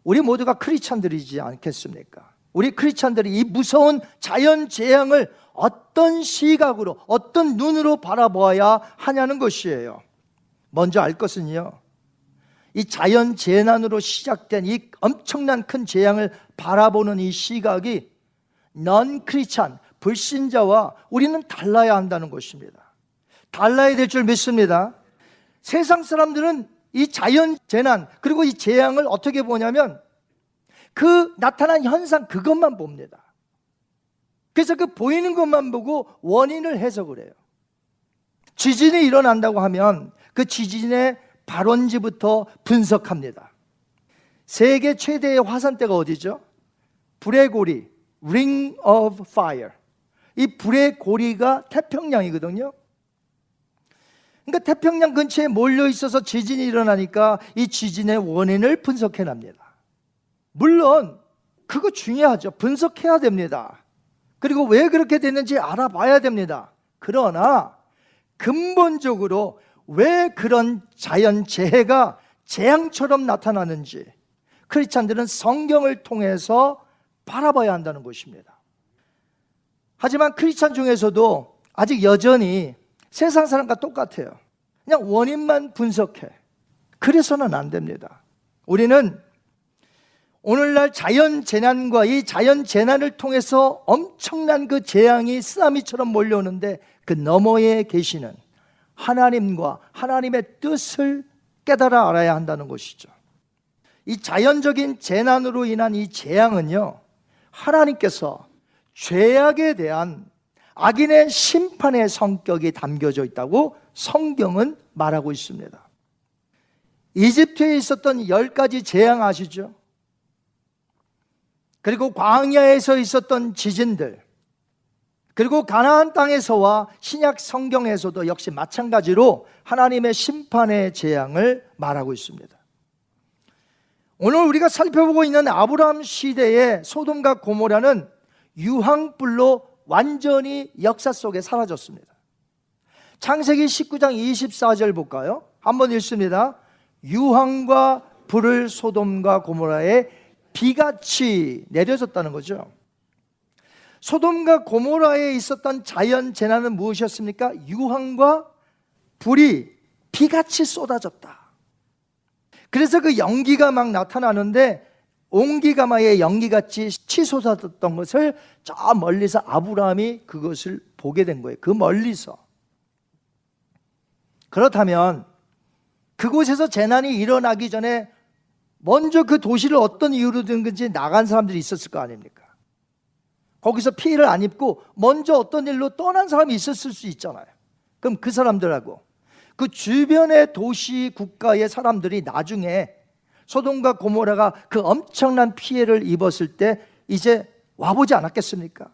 우리 모두가 크리스찬들이지 않겠습니까? 우리 크리스찬들이 이 무서운 자연재앙을 어떤 시각으로 어떤 눈으로 바라보아야 하냐는 것이에요. 먼저 알 것은요, 이 자연재난으로 시작된 이 엄청난 큰 재앙을 바라보는 이 시각이 넌 크리스찬, 불신자와 우리는 달라야 한다는 것입니다. 달라야 될 줄 믿습니다. 세상 사람들은 이 자연재난 그리고 이 재앙을 어떻게 보냐면 그 나타난 현상 그것만 봅니다. 그래서 그 보이는 것만 보고 원인을 해석을 해요. 지진이 일어난다고 하면 그 지진의 발원지부터 분석합니다. 세계 최대의 화산대가 어디죠? 브레고리 ring of fire. 이 불의 고리가 태평양이거든요. 그러니까 태평양 근처에 몰려 있어서 지진이 일어나니까 이 지진의 원인을 분석해냅니다. 물론 그거 중요하죠. 분석해야 됩니다. 그리고 왜 그렇게 됐는지 알아봐야 됩니다. 그러나 근본적으로 왜 그런 자연재해가 재앙처럼 나타나는지 크리스찬들은 성경을 통해서 바라봐야 한다는 것입니다. 하지만 크리스찬 중에서도 아직 여전히 세상 사람과 똑같아요. 그냥 원인만 분석해. 그래서는 안 됩니다. 우리는 오늘날 자연재난과 이 자연재난을 통해서 엄청난 그 재앙이 쓰나미처럼 몰려오는데 그 너머에 계시는 하나님과 하나님의 뜻을 깨달아 알아야 한다는 것이죠. 이 자연적인 재난으로 인한 이 재앙은요, 하나님께서 죄악에 대한 악인의 심판의 성격이 담겨져 있다고 성경은 말하고 있습니다. 이집트에 있었던 10가지 재앙 아시죠? 그리고 광야에서 있었던 지진들, 그리고 가나안 땅에서와 신약 성경에서도 역시 마찬가지로 하나님의 심판의 재앙을 말하고 있습니다. 오늘 우리가 살펴보고 있는 아브라함 시대의 소돔과 고모라는 유황불로 완전히 역사 속에 사라졌습니다. 창세기 19장 24절 볼까요? 한번 읽습니다. 유황과 불을 소돔과 고모라에 비같이 내려졌다는 거죠. 소돔과 고모라에 있었던 자연 재난은 무엇이었습니까? 유황과 불이 비같이 쏟아졌다. 그래서 그 연기가 막 나타나는데 온기가마의 연기같이 치솟았던 것을 저 멀리서 아브라함이 그것을 보게 된 거예요. 그 멀리서. 그렇다면 그곳에서 재난이 일어나기 전에 먼저 그 도시를 어떤 이유로 든 건지 나간 사람들이 있었을 거 아닙니까? 거기서 피해를 안 입고 먼저 어떤 일로 떠난 사람이 있었을 수 있잖아요. 그럼 그 사람들하고 그 주변의 도시 국가의 사람들이 나중에 소돔과 고모라가 그 엄청난 피해를 입었을 때 이제 와보지 않았겠습니까?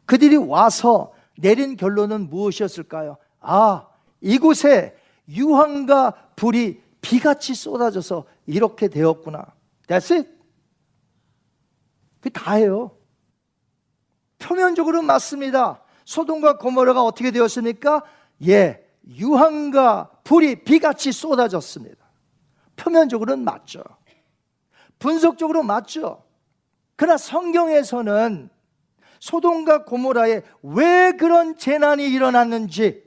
그들이 와서 내린 결론은 무엇이었을까요? 아, 이곳에 유황과 불이 비같이 쏟아져서 이렇게 되었구나. That's it. 그게 다예요. 표면적으로 맞습니다. 소돔과 고모라가 어떻게 되었습니까? 예, 유황과 불이 비같이 쏟아졌습니다. 표면적으로는 맞죠. 분석적으로 맞죠. 그러나 성경에서는 소돔과 고모라에 왜 그런 재난이 일어났는지,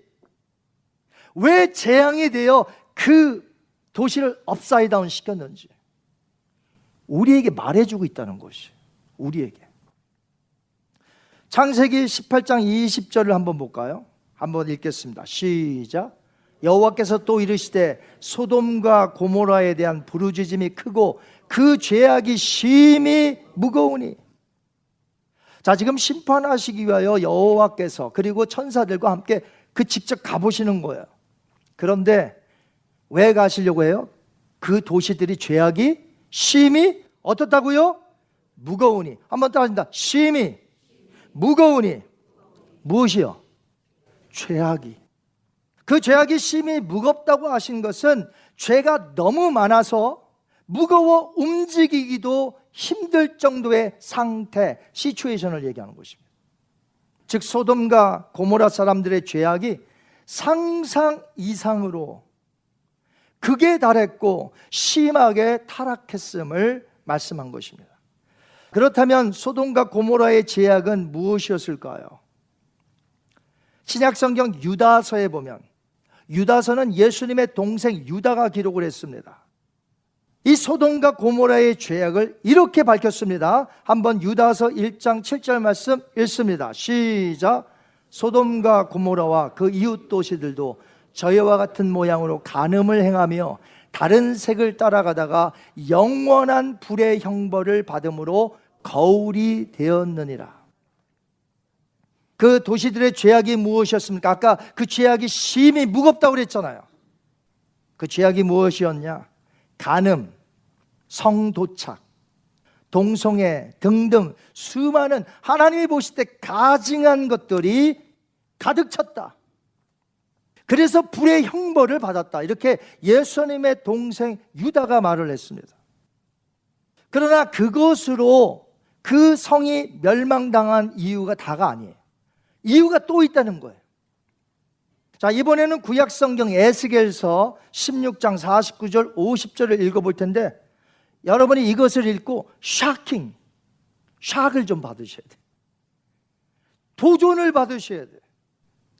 왜 재앙이 되어 그 도시를 업사이드 다운 시켰는지 우리에게 말해주고 있다는 것이, 우리에게. 창세기 18장 20절을 한번 볼까요? 한번 읽겠습니다. 시작. 여호와께서 또 이르시되 소돔과 고모라에 대한 부르짖음이 크고 그 죄악이 심히 무거우니. 자, 지금 심판하시기 위하여 여호와께서 그리고 천사들과 함께 그 직접 가보시는 거예요. 그런데 왜 가시려고 해요? 그 도시들이 죄악이 심히 어떻다고요? 무거우니. 한번 따라합니다. 심히 무거우니. 무엇이요? 죄악이. 그 죄악이 심히 무겁다고 하신 것은 죄가 너무 많아서 무거워 움직이기도 힘들 정도의 상태, 시츄에이션을 얘기하는 것입니다. 즉 소돔과 고모라 사람들의 죄악이 상상 이상으로 극에 달했고 심하게 타락했음을 말씀한 것입니다. 그렇다면 소돔과 고모라의 죄악은 무엇이었을까요? 신약성경 유다서에 보면, 유다서는 예수님의 동생 유다가 기록을 했습니다. 이 소돔과 고모라의 죄악을 이렇게 밝혔습니다. 한번 유다서 1장 7절 말씀 읽습니다. 시작. 소돔과 고모라와 그 이웃 도시들도 저희와 같은 모양으로 간음을 행하며 다른 색을 따라가다가 영원한 불의 형벌을 받음으로 거울이 되었느니라. 그 도시들의 죄악이 무엇이었습니까? 아까 그 죄악이 심히 무겁다고 그랬잖아요. 그 죄악이 무엇이었냐? 간음, 성도착, 동성애 등등 수많은 하나님이 보실 때 가증한 것들이 가득 찼다. 그래서 불의 형벌을 받았다. 이렇게 예수님의 동생 유다가 말을 했습니다. 그러나 그것으로 그 성이 멸망당한 이유가 다가 아니에요. 이유가 또 있다는 거예요. 자, 이번에는 구약성경 에스겔서 16장 49절 50절을 읽어볼 텐데 여러분이 이것을 읽고 샥을 좀 받으셔야 돼요. 도전을 받으셔야 돼요.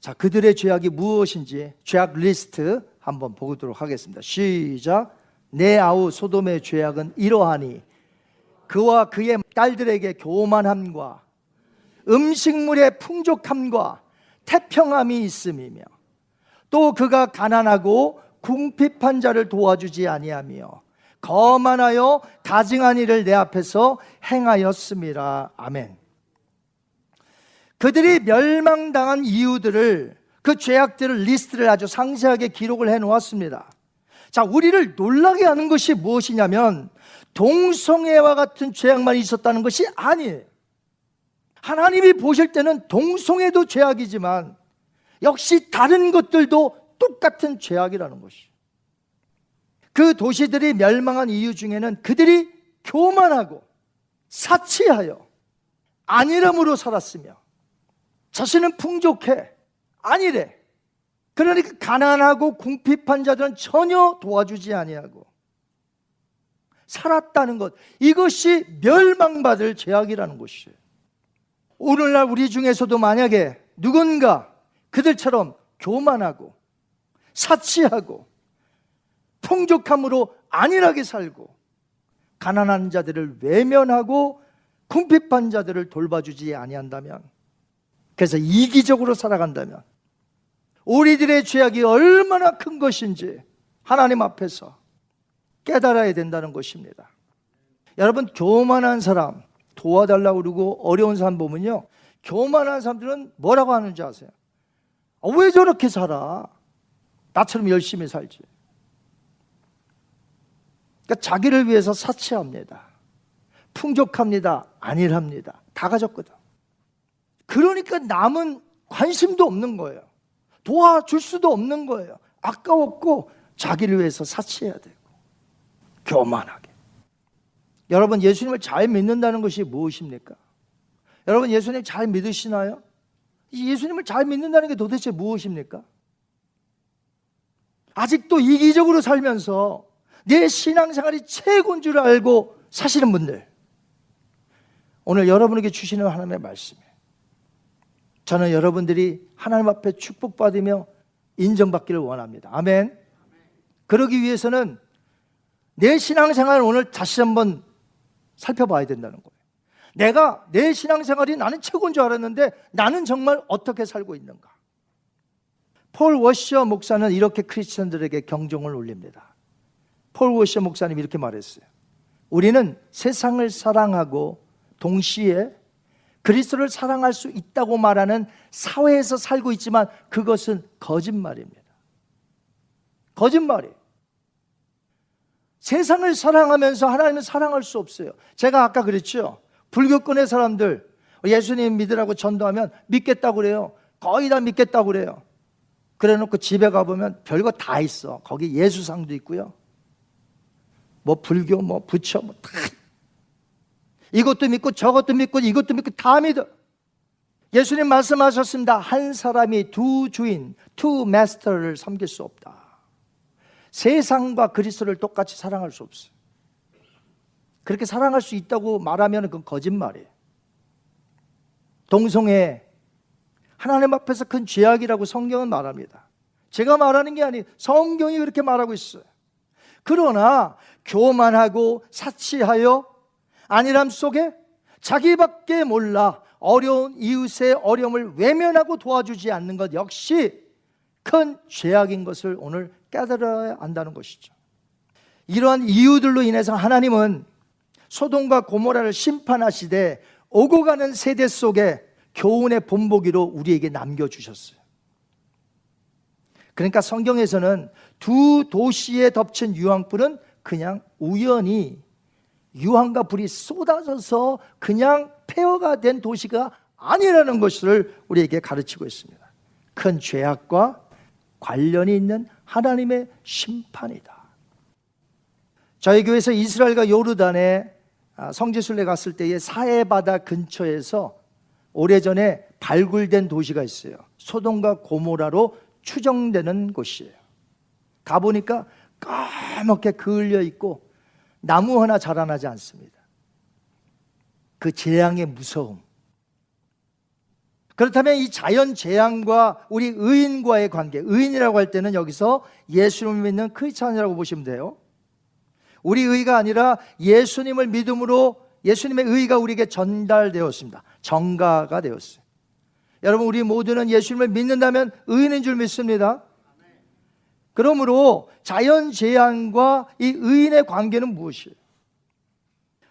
자, 그들의 죄악이 무엇인지 죄악 리스트 한번 보도록 하겠습니다. 시작. 내 아우 소돔의 죄악은 이러하니 그와 그의 딸들에게 교만함과 음식물의 풍족함과 태평함이 있음이며 또 그가 가난하고 궁핍한 자를 도와주지 아니하며 거만하여 가증한 일을 내 앞에서 행하였음이라. 아멘. 그들이 멸망당한 이유들을, 그 죄악들을 리스트를 아주 상세하게 기록을 해 놓았습니다. 자, 우리를 놀라게 하는 것이 무엇이냐면 동성애와 같은 죄악만 있었다는 것이 아니에요. 하나님이 보실 때는 동성애도 죄악이지만 역시 다른 것들도 똑같은 죄악이라는 것이에요. 그 도시들이 멸망한 이유 중에는 그들이 교만하고 사치하여 안일함으로 살았으며 자신은 풍족해 아니래. 그러니까 가난하고 궁핍한 자들은 전혀 도와주지 아니하고 살았다는 것, 이것이 멸망받을 죄악이라는 것이에요. 오늘날 우리 중에서도 만약에 누군가 그들처럼 교만하고 사치하고 풍족함으로 안일하게 살고 가난한 자들을 외면하고 궁핍한 자들을 돌봐주지 아니한다면, 그래서 이기적으로 살아간다면 우리들의 죄악이 얼마나 큰 것인지 하나님 앞에서 깨달아야 된다는 것입니다. 여러분, 교만한 사람 도와달라고 그러고 어려운 사람 보면요, 교만한 사람들은 뭐라고 하는지 아세요? 왜 저렇게 살아? 나처럼 열심히 살지. 그러니까 자기를 위해서 사치합니다. 풍족합니다. 안일합니다. 다 가졌거든. 그러니까 남은 관심도 없는 거예요. 도와줄 수도 없는 거예요. 아까웠고 자기를 위해서 사치해야 되고 교만하게. 여러분, 예수님을 잘 믿는다는 것이 무엇입니까? 여러분, 예수님 잘 믿으시나요? 예수님을 잘 믿는다는 게 도대체 무엇입니까? 아직도 이기적으로 살면서 내 신앙생활이 최고인 줄 알고 사시는 분들, 오늘 여러분에게 주시는 하나님의 말씀이에요. 저는 여러분들이 하나님 앞에 축복받으며 인정받기를 원합니다. 아멘. 그러기 위해서는 내 신앙생활을 오늘 다시 한번 살펴봐야 된다는 거예요. 내가 내 신앙생활이 나는 최고인 줄 알았는데 나는 정말 어떻게 살고 있는가. 폴 워셔 목사는 이렇게 크리스천들에게 경종을 울립니다. 폴 워셔 목사님이 이렇게 말했어요. 우리는 세상을 사랑하고 동시에 그리스도를 사랑할 수 있다고 말하는 사회에서 살고 있지만 그것은 거짓말입니다. 거짓말이에요. 세상을 사랑하면서 하나님을 사랑할 수 없어요. 제가 아까 그랬죠. 불교권의 사람들 예수님 믿으라고 전도하면 믿겠다고 그래요. 거의 다 믿겠다고 그래요. 그래 놓고 집에 가보면 별거 다 있어. 거기 예수상도 있고요. 뭐 불교, 뭐 부처, 뭐 다. 이것도 믿고 저것도 믿고 이것도 믿고 다 믿어. 예수님 말씀하셨습니다. 한 사람이 두 주인, two master를 섬길 수 없다. 세상과 그리스도를 똑같이 사랑할 수 없어요. 그렇게 사랑할 수 있다고 말하면 그건 거짓말이에요. 동성애, 하나님 앞에서 큰 죄악이라고 성경은 말합니다. 제가 말하는 게 아니에요. 성경이 그렇게 말하고 있어요. 그러나 교만하고 사치하여 안일함 속에 자기밖에 몰라 어려운 이웃의 어려움을 외면하고 도와주지 않는 것 역시 큰 죄악인 것을 오늘 깨달아야 한다는 것이죠. 이러한 이유들로 인해서 하나님은 소돔과 고모라를 심판하시되 오고 가는 세대 속에 교훈의 본보기로 우리에게 남겨주셨어요. 그러니까 성경에서는 두 도시에 덮친 유황불은 그냥 우연히 유황과 불이 쏟아져서 그냥 폐허가 된 도시가 아니라는 것을 우리에게 가르치고 있습니다. 큰 죄악과 관련이 있는 하나님의 심판이다. 저희 교회에서 이스라엘과 요르단에 성지순례 갔을 때에 사해바다 근처에서 오래전에 발굴된 도시가 있어요. 소돔과 고모라로 추정되는 곳이에요. 가보니까 까맣게 그을려 있고 나무 하나 자라나지 않습니다. 그 재앙의 무서움. 그렇다면 이 자연 재앙과 우리 의인과의 관계, 의인이라고 할 때는 여기서 예수님을 믿는 크리스찬이라고 보시면 돼요. 우리 의가 아니라 예수님을 믿음으로 예수님의 의가 우리에게 전달되었습니다. 전가가 되었어요. 여러분, 우리 모두는 예수님을 믿는다면 의인인 줄 믿습니다. 그러므로 자연 재앙과 이 의인의 관계는 무엇이에요?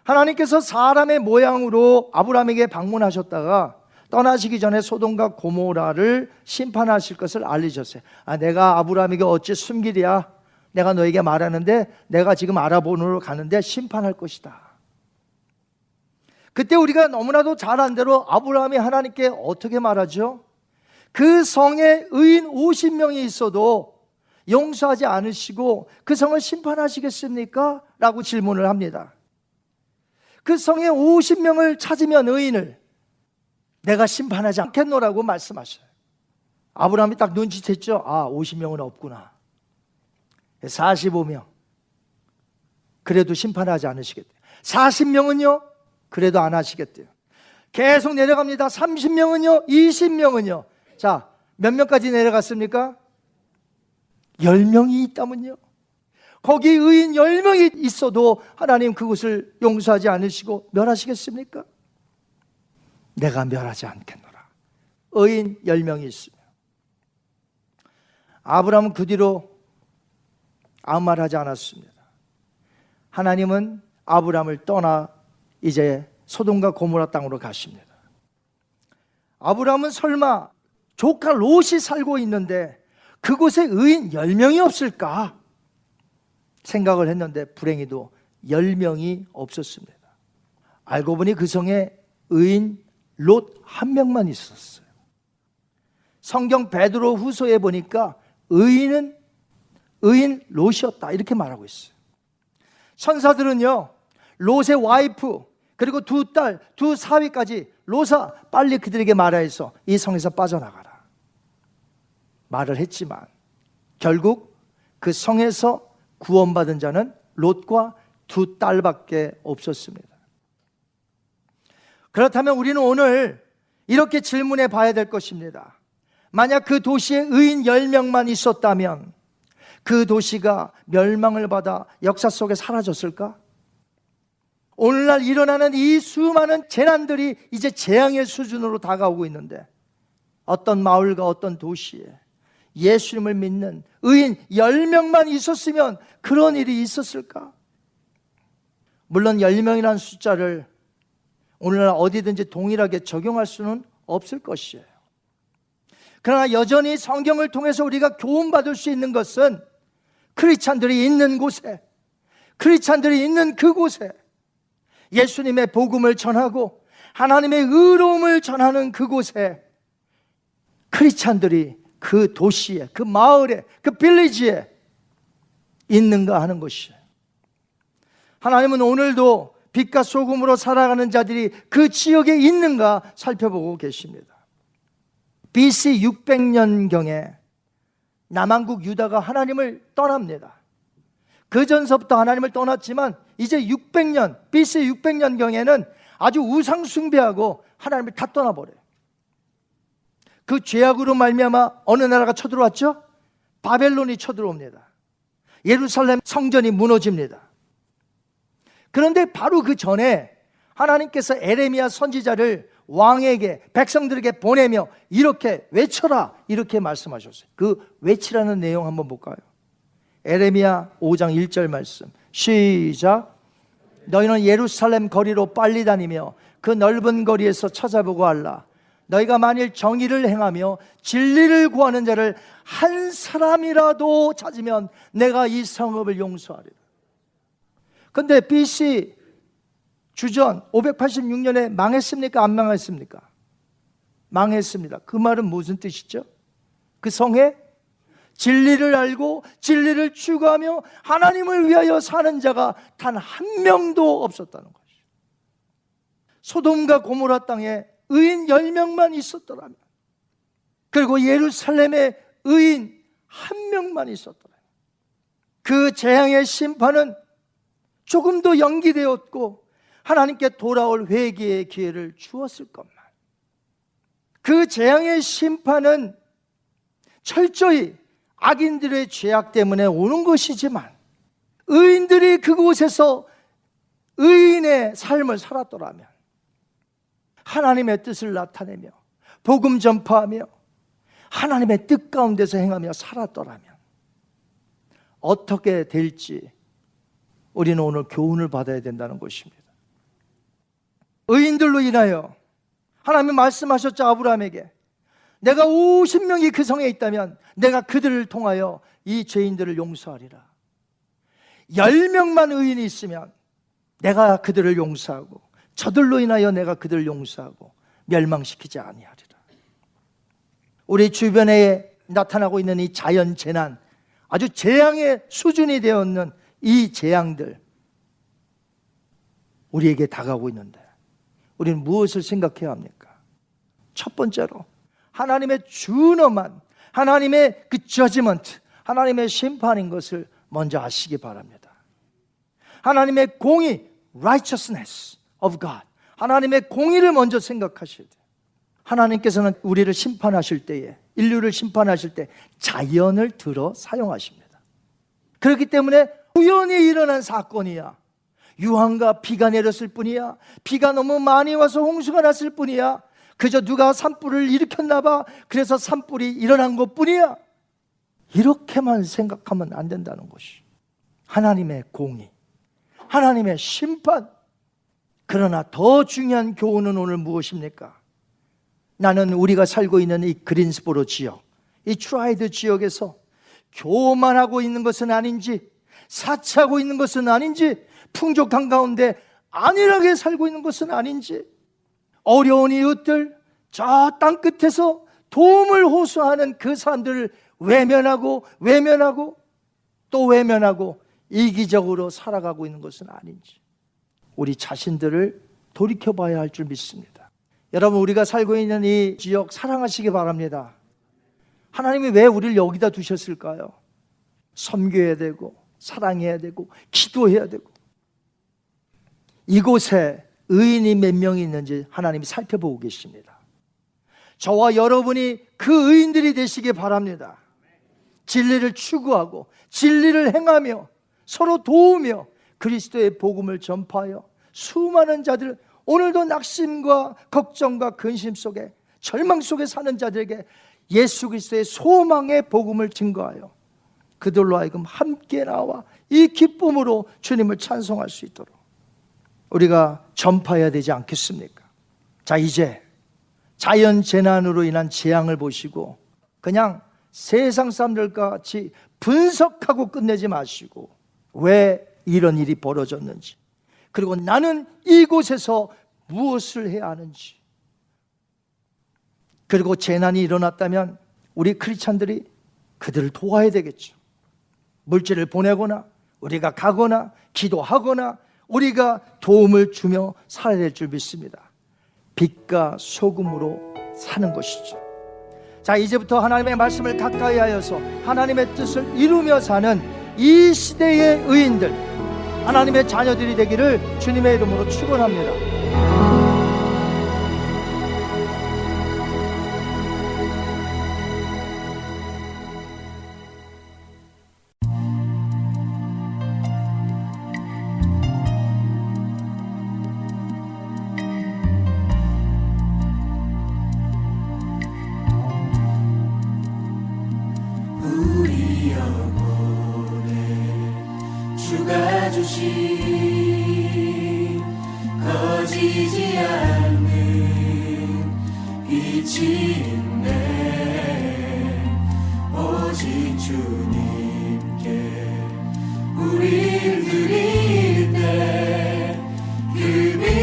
하나님께서 사람의 모양으로 아브라함에게 방문하셨다가 떠나시기 전에 소돔과 고모라를 심판하실 것을 알리셨어요. 내가 아브라함에게 어찌 숨기랴? 내가 너에게 말하는데 내가 지금 알아보러 가는데 심판할 것이다. 그때 우리가 너무나도 잘 안 대로 아브라함이 하나님께 어떻게 말하죠? 그 성에 의인 50명이 있어도 용서하지 않으시고 그 성을 심판하시겠습니까? 라고 질문을 합니다. 그 성에 50명을 찾으면 의인을 내가 심판하지 않겠노라고 말씀하셔요. 아브라함이 딱 눈치챘죠. 50명은 없구나. 45명. 그래도 심판하지 않으시겠대요. 40명은요? 그래도 안 하시겠대요. 계속 내려갑니다. 30명은요? 20명은요? 자, 몇 명까지 내려갔습니까? 10명이 있다면요? 거기 의인 10명이 있어도 하나님 그곳을 용서하지 않으시고 멸하시겠습니까? 내가 멸하지 않겠노라. 의인 10명이 있으며. 아브라함은 그 뒤로 아무 말 하지 않았습니다. 하나님은 아브라함을 떠나 이제 소돔과 고모라 땅으로 가십니다. 아브라함은 설마 조카 롯이 살고 있는데 그곳에 의인 10명이 없을까 생각을 했는데 불행히도 10명이 없었습니다. 알고 보니 그 성에 의인 롯 한 명만 있었어요. 성경 베드로 후서에 보니까 의인 롯이었다 이렇게 말하고 있어요. 천사들은요 롯의 와이프 그리고 두 딸, 두 사위까지 롯아 빨리 그들에게 말하여서 이 성에서 빠져나가라 말을 했지만 결국 그 성에서 구원받은 자는 롯과 두 딸밖에 없었습니다. 그렇다면 우리는 오늘 이렇게 질문해 봐야 될 것입니다. 만약 그 도시에 의인 10명만 있었다면 그 도시가 멸망을 받아 역사 속에 사라졌을까? 오늘날 일어나는 이 수많은 재난들이 이제 재앙의 수준으로 다가오고 있는데 어떤 마을과 어떤 도시에 예수님을 믿는 의인 10명만 있었으면 그런 일이 있었을까? 물론 10명이라는 숫자를 오늘날 어디든지 동일하게 적용할 수는 없을 것이에요. 그러나 여전히 성경을 통해서 우리가 교훈받을 수 있는 것은 크리스찬들이 있는 곳에, 크리스찬들이 있는 그곳에 예수님의 복음을 전하고 하나님의 의로움을 전하는 그곳에 크리스찬들이 그 도시에, 그 마을에, 그 빌리지에 있는가 하는 것이에요. 하나님은 오늘도 빛과 소금으로 살아가는 자들이 그 지역에 있는가 살펴보고 계십니다. BC 600년경에 남한국 유다가 하나님을 떠납니다. 그 전서부터 하나님을 떠났지만 이제 600년, BC 600년경에는 아주 우상 숭배하고 하나님을 다 떠나버려요. 그 죄악으로 말미암아 어느 나라가 쳐들어왔죠? 바벨론이 쳐들어옵니다. 예루살렘 성전이 무너집니다. 그런데 바로 그 전에 하나님께서 에레미야 선지자를 왕에게 백성들에게 보내며 이렇게 외쳐라 이렇게 말씀하셨어요. 그 외치라는 내용 한번 볼까요? 에레미야 5장 1절 말씀 시작. 너희는 예루살렘 거리로 빨리 다니며 그 넓은 거리에서 찾아보고 알라. 너희가 만일 정의를 행하며 진리를 구하는 자를 한 사람이라도 찾으면 내가 이 성읍을 용서하리라. 근데 BC 주전 586년에 망했습니까? 안 망했습니까? 망했습니다. 그 말은 무슨 뜻이죠? 그 성에 진리를 알고 진리를 추구하며 하나님을 위하여 사는 자가 단 한 명도 없었다는 것이죠. 소돔과 고모라 땅에 의인 10명만 있었더라면, 그리고 예루살렘에 의인 1명만 있었더라면 그 재앙의 심판은 조금 더 연기되었고 하나님께 돌아올 회개의 기회를 주었을 것만. 그 재앙의 심판은 철저히 악인들의 죄악 때문에 오는 것이지만, 의인들이 그곳에서 의인의 삶을 살았더라면, 하나님의 뜻을 나타내며 복음 전파하며 하나님의 뜻 가운데서 행하며 살았더라면 어떻게 될지 우리는 오늘 교훈을 받아야 된다는 것입니다. 의인들로 인하여 하나님이 말씀하셨죠. 아브라함에게 내가 50명이 그 성에 있다면 내가 그들을 통하여 이 죄인들을 용서하리라. 10명만 의인이 있으면 내가 그들을 용서하고 저들로 인하여 내가 그들을 용서하고 멸망시키지 아니하리라. 우리 주변에 나타나고 있는 이 자연재난, 아주 재앙의 수준이 되었는 이 재앙들 우리에게 다가오고 있는데 우리는 무엇을 생각해야 합니까? 첫 번째로 하나님의 준엄한, 하나님의 그 저지먼트, 하나님의 심판인 것을 먼저 아시기 바랍니다. 하나님의 공의, righteousness of God, 하나님의 공의를 먼저 생각하셔야 돼요. 하나님께서는 우리를 심판하실 때에, 인류를 심판하실 때 자연을 들어 사용하십니다. 그렇기 때문에 우연히 일어난 사건이야, 유황과 비가 내렸을 뿐이야, 비가 너무 많이 와서 홍수가 났을 뿐이야, 그저 누가 산불을 일으켰나 봐, 그래서 산불이 일어난 것뿐이야, 이렇게만 생각하면 안 된다는 것이 하나님의 공의, 하나님의 심판. 그러나 더 중요한 교훈은 오늘 무엇입니까? 나는 우리가 살고 있는 이 그린스보로 지역, 이 트라이드 지역에서 교만하고 있는 것은 아닌지, 사치하고 있는 것은 아닌지, 풍족한 가운데 안일하게 살고 있는 것은 아닌지, 어려운 이웃들, 저 땅 끝에서 도움을 호소하는 그 사람들을 외면하고 또 외면하고 이기적으로 살아가고 있는 것은 아닌지, 우리 자신들을 돌이켜봐야 할 줄 믿습니다. 여러분, 우리가 살고 있는 이 지역 사랑하시기 바랍니다. 하나님이 왜 우리를 여기다 두셨을까요? 섬겨야 되고 사랑해야 되고 기도해야 되고, 이곳에 의인이 몇 명이 있는지 하나님이 살펴보고 계십니다. 저와 여러분이 그 의인들이 되시기 바랍니다. 진리를 추구하고 진리를 행하며 서로 도우며 그리스도의 복음을 전파하여 수많은 자들, 오늘도 낙심과 걱정과 근심 속에 절망 속에 사는 자들에게 예수 그리스도의 소망의 복음을 증거하여 그들로 하여금 함께 나와 이 기쁨으로 주님을 찬송할 수 있도록 우리가 전파해야 되지 않겠습니까? 자, 이제 자연재난으로 인한 재앙을 보시고 그냥 세상 사람들과 같이 분석하고 끝내지 마시고 왜 이런 일이 벌어졌는지, 그리고 나는 이곳에서 무엇을 해야 하는지, 그리고 재난이 일어났다면 우리 크리스찬들이 그들을 도와야 되겠죠. 물질을 보내거나 우리가 가거나 기도하거나 우리가 도움을 주며 살아야 될 줄 믿습니다. 빛과 소금으로 사는 것이죠. 자, 이제부터 하나님의 말씀을 가까이 하여서 하나님의 뜻을 이루며 사는 이 시대의 의인들, 하나님의 자녀들이 되기를 주님의 이름으로 축원합니다. 주가 주신 거지지 않는 빛이 있네. 오직 주님께 우릴 드릴 때 그 빛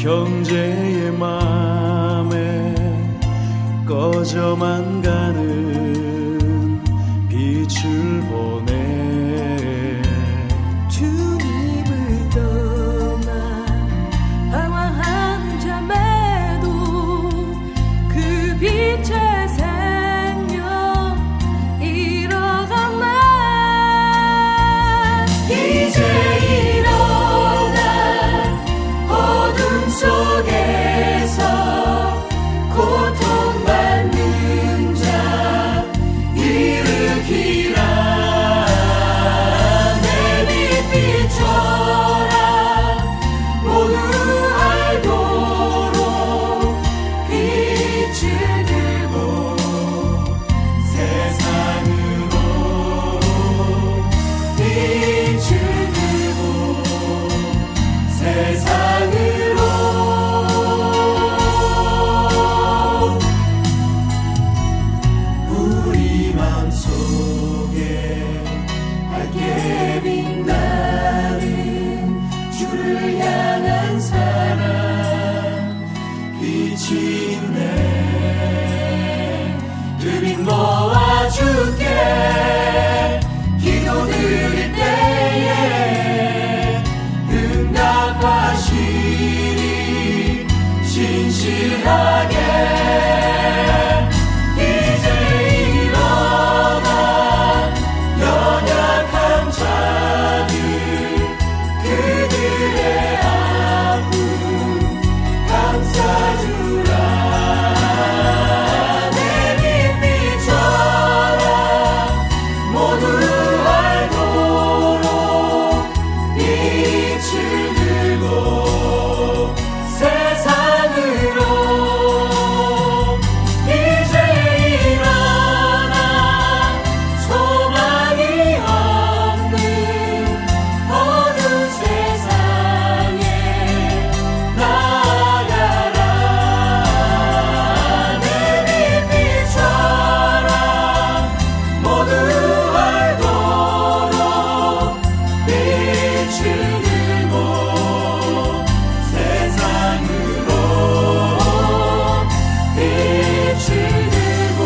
형제의 맘에 꺼져만 가는 빛을 보내 주님을 떠나 방황하는 자매도 그 빛의 생명 잃어간다. 이제 일어나 어둠 속에서 고통받는 자 일으키라. 내 빛 비춰라. 모두 알도록 빛을 들고 세상으로 빛을 들고 세상으로 우리 맘속에 밝게 빛나는 주를 향한 사랑 빛이 있네. 그 빛 모아줄게. 기도드릴 때에 응답하시리 신실하게. 이제 일어나 연약한 자들 그들의 아픔 감싸주라. 내 빛 비춰라. 모두 알도록 빛을 들고 세상으로 이제 일어나 소망이 없는 어두운 세상에 나아가라. 내 빛 비춰라. 모두 알도록 빛을 들고 세상으로 빛을 들고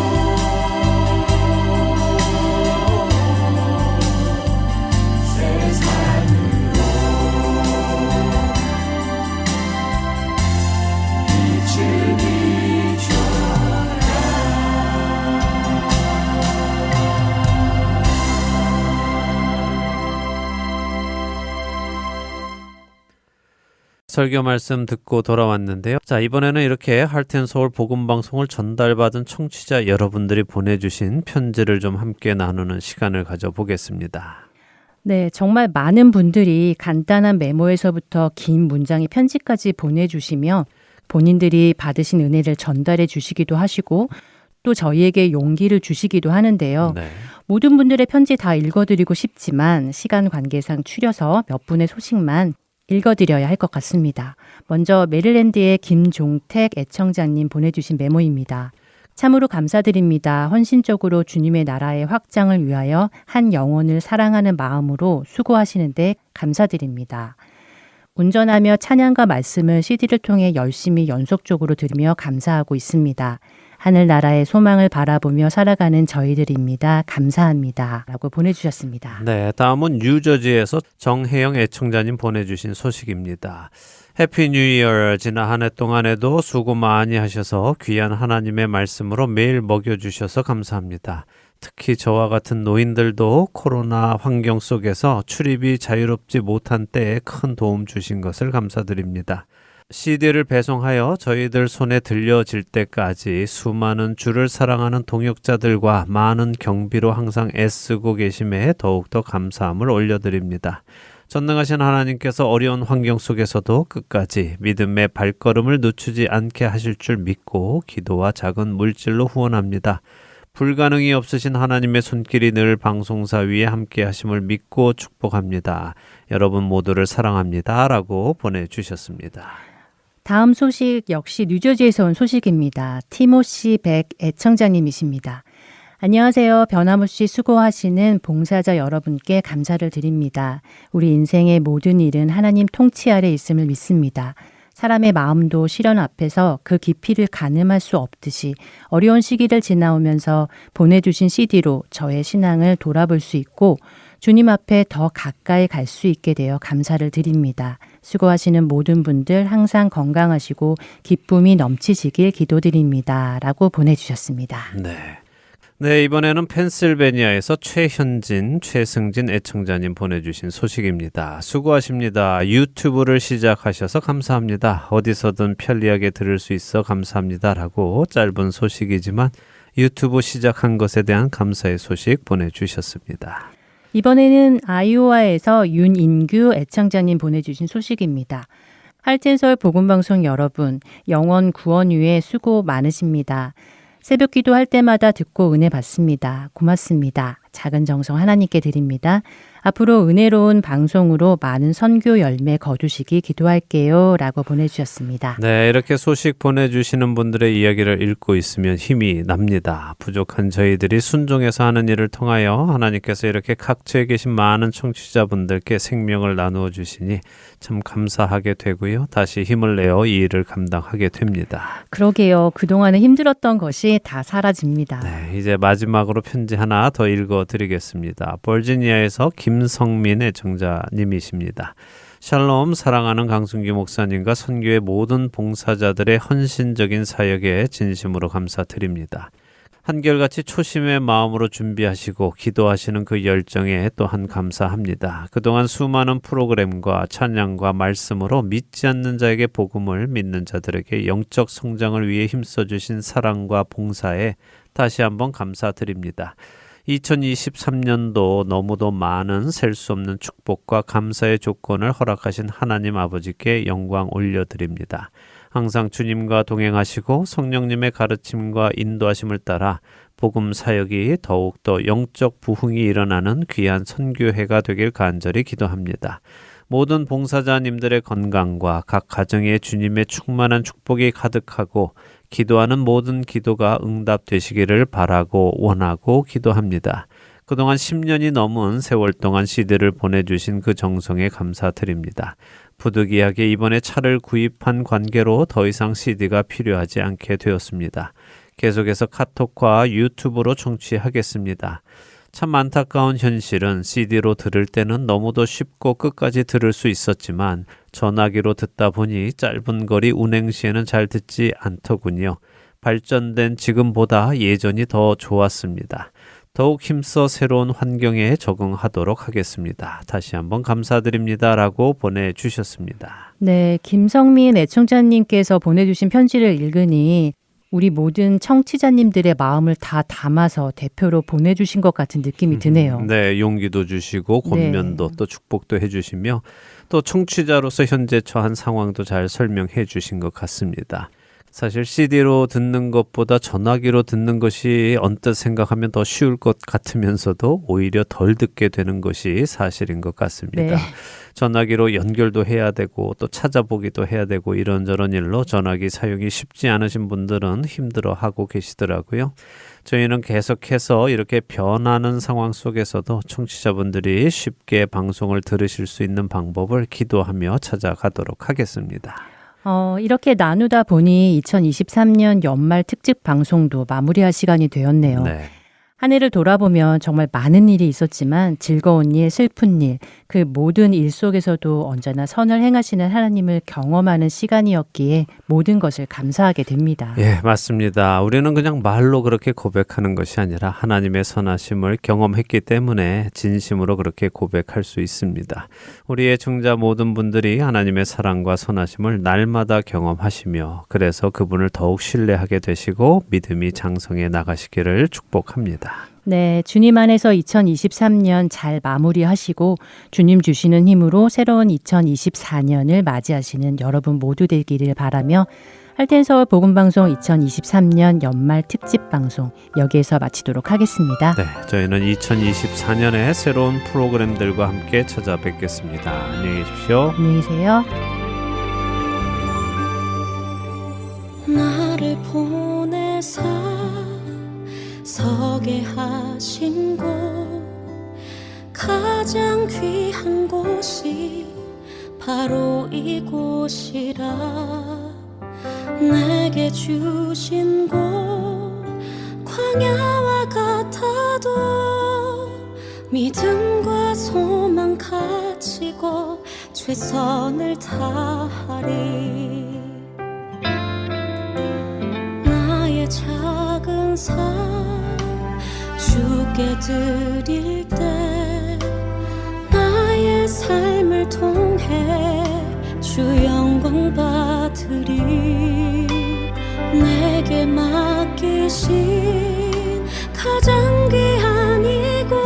세상으로 빛을 비춰라. 설교 말씀 듣고 돌아왔는데요. 자, 이번에는 이렇게 할텐서울 복음방송을 전달받은 청취자 여러분들이 보내주신 편지를 좀 함께 나누는 시간을 가져보겠습니다. 네, 정말 많은 분들이 간단한 메모에서부터 긴 문장의 편지까지 보내주시며 본인들이 받으신 은혜를 전달해 주시기도 하시고 또 저희에게 용기를 주시기도 하는데요. 네. 모든 분들의 편지 다 읽어드리고 싶지만 시간 관계상 추려서 몇 분의 소식만 읽어드려야 할 것 같습니다. 먼저 메릴랜드의 김종택 애청자님 보내주신 메모입니다. 참으로 감사드립니다. 헌신적으로 주님의 나라의 확장을 위하여 한 영혼을 사랑하는 마음으로 수고하시는데 감사드립니다. 운전하며 찬양과 말씀을 CD를 통해 열심히 연속적으로 들으며 감사하고 있습니다. 하늘나라의 소망을 바라보며 살아가는 저희들입니다. 감사합니다. 라고 보내주셨습니다. 네, 다음은 뉴저지에서 정혜영 애청자님 보내주신 소식입니다. 해피 뉴 이어. 지난 한 해 동안에도 수고 많이 하셔서 귀한 하나님의 말씀으로 매일 먹여주셔서 감사합니다. 특히 저와 같은 노인들도 코로나 환경 속에서 출입이 자유롭지 못한 때에 큰 도움 주신 것을 감사드립니다. CD를 배송하여 저희들 손에 들려질 때까지 수많은 주를 사랑하는 동역자들과 많은 경비로 항상 애쓰고 계심에 더욱더 감사함을 올려드립니다. 전능하신 하나님께서 어려운 환경 속에서도 끝까지 믿음의 발걸음을 늦추지 않게 하실 줄 믿고 기도와 작은 물질로 후원합니다. 불가능이 없으신 하나님의 손길이 늘 방송사 위에 함께 하심을 믿고 축복합니다. 여러분 모두를 사랑합니다. 라고 보내주셨습니다. 다음 소식 역시 뉴저지에서 온 소식입니다. 티모시 백 애청자님이십니다. 안녕하세요. 변함없이 수고하시는 봉사자 여러분께 감사를 드립니다. 우리 인생의 모든 일은 하나님 통치 아래 있음을 믿습니다. 사람의 마음도 시련 앞에서 그 깊이를 가늠할 수 없듯이 어려운 시기를 지나오면서 보내주신 CD로 저의 신앙을 돌아볼 수 있고 주님 앞에 더 가까이 갈 수 있게 되어 감사를 드립니다. 수고하시는 모든 분들 항상 건강하시고 기쁨이 넘치시길 기도드립니다. 라고 보내주셨습니다. 네, 이번에는 펜실베니아에서 최현진, 최승진 애청자님 보내주신 소식입니다. 수고하십니다. 유튜브를 시작하셔서 감사합니다. 어디서든 편리하게 들을 수 있어 감사합니다. 라고 짧은 소식이지만 유튜브 시작한 것에 대한 감사의 소식 보내주셨습니다. 이번에는 아이오와에서 윤인규 애청자님 보내주신 소식입니다. 할텐서울 복음방송 여러분, 영원 구원 위에 수고 많으십니다. 새벽 기도할 때마다 듣고 은혜 받습니다. 고맙습니다. 작은 정성 하나님께 드립니다. 앞으로 은혜로운 방송으로 많은 선교 열매 거두시기 기도할게요. 라고 보내주셨습니다. 네, 이렇게 소식 보내주시는 분들의 이야기를 읽고 있으면 힘이 납니다. 부족한 저희들이 순종해서 하는 일을 통하여 하나님께서 이렇게 각처에 계신 많은 청취자분들께 생명을 나누어 주시니 참 감사하게 되고요. 다시 힘을 내어 이 일을 감당하게 됩니다. 그러게요. 그동안에 힘들었던 것이 다 사라집니다. 네, 이제 마지막으로 편지 하나 더 읽어드리겠습니다. 버지니아에서 김성민 애청자님이십니다. 샬롬, 사랑하는 강순규 목사님과 선교의 모든 봉사자들의 헌신적인 사역에 진심으로 감사드립니다. 한결같이 초심의 마음으로 준비하시고 기도하시는 그 열정에 또한 감사합니다. 그동안 수많은 프로그램과 찬양과 말씀으로 믿지 않는 자에게 복음을, 믿는 자들에게 영적 성장을 위해 힘써주신 사랑과 봉사에 다시 한번 감사드립니다. 2023년도 너무도 많은 셀 수 없는 축복과 감사의 조건을 허락하신 하나님 아버지께 영광 올려드립니다. 항상 주님과 동행하시고 성령님의 가르침과 인도하심을 따라 복음 사역이 더욱더 영적 부흥이 일어나는 귀한 선교회가 되길 간절히 기도합니다. 모든 봉사자님들의 건강과 각 가정에 주님의 충만한 축복이 가득하고 기도하는 모든 기도가 응답되시기를 바라고 원하고 기도합니다. 그동안 10년이 넘은 세월 동안 CD를 보내주신 그 정성에 감사드립니다. 부득이하게 이번에 차를 구입한 관계로 더 이상 CD가 필요하지 않게 되었습니다. 계속해서 카톡과 유튜브로 청취하겠습니다. 참 안타까운 현실은 CD로 들을 때는 너무도 쉽고 끝까지 들을 수 있었지만 전화기로 듣다 보니 짧은 거리 운행 시에는 잘 듣지 않더군요. 발전된 지금보다 예전이 더 좋았습니다. 더욱 힘써 새로운 환경에 적응하도록 하겠습니다. 다시 한번 감사드립니다. 라고 보내주셨습니다. 네, 김성민 애청자님께서 보내주신 편지를 읽으니 우리 모든 청취자님들의 마음을 다 담아서 대표로 보내주신 것 같은 느낌이 드네요. 네, 용기도 주시고 권면도 또 축복도 해주시며 또 청취자로서 현재 처한 상황도 잘 설명해 주신 것 같습니다. 사실 CD로 듣는 것보다 전화기로 듣는 것이 언뜻 생각하면 더 쉬울 것 같으면서도 오히려 덜 듣게 되는 것이 사실인 것 같습니다. 네. 전화기로 연결도 해야 되고 또 찾아보기도 해야 되고 이런저런 일로 전화기 사용이 쉽지 않으신 분들은 힘들어하고 계시더라고요. 저희는 계속해서 이렇게 변하는 상황 속에서도 청취자분들이 쉽게 방송을 들으실 수 있는 방법을 기도하며 찾아가도록 하겠습니다. 이렇게 나누다 보니 2023년 연말 특집 방송도 마무리할 시간이 되었네요. 네. 한 해를 돌아보면 정말 많은 일이 있었지만 즐거운 일, 슬픈 일, 그 모든 일 속에서도 언제나 선을 행하시는 하나님을 경험하는 시간이었기에 모든 것을 감사하게 됩니다. 예, 맞습니다. 우리는 그냥 말로 그렇게 고백하는 것이 아니라 하나님의 선하심을 경험했기 때문에 진심으로 그렇게 고백할 수 있습니다. 우리의 청자 모든 분들이 하나님의 사랑과 선하심을 날마다 경험하시며 그래서 그분을 더욱 신뢰하게 되시고 믿음이 장성해 나가시기를 축복합니다. 네, 주님 안에서 2023년 잘 마무리하시고 주님 주시는 힘으로 새로운 2024년을 맞이하시는 여러분 모두 되기를 바라며 할텐서울 복음방송 2023년 연말 특집 방송 여기에서 마치도록 하겠습니다. 네, 저희는 2024년에 새로운 프로그램들과 함께 찾아뵙겠습니다. 안녕히 계십시오. 안녕히 계세요. 나를 보내사 서게 하신 곳 가장 귀한 곳이 바로 이곳이라 내게 주신 곳 광야와 같아도 믿음과 소망 가지고 최선을 다하리. 나의 작은 삶 주께 드릴 때 나의 삶을 통해 주 영광 받으리. 내게 맡기신 가장 귀한 이곳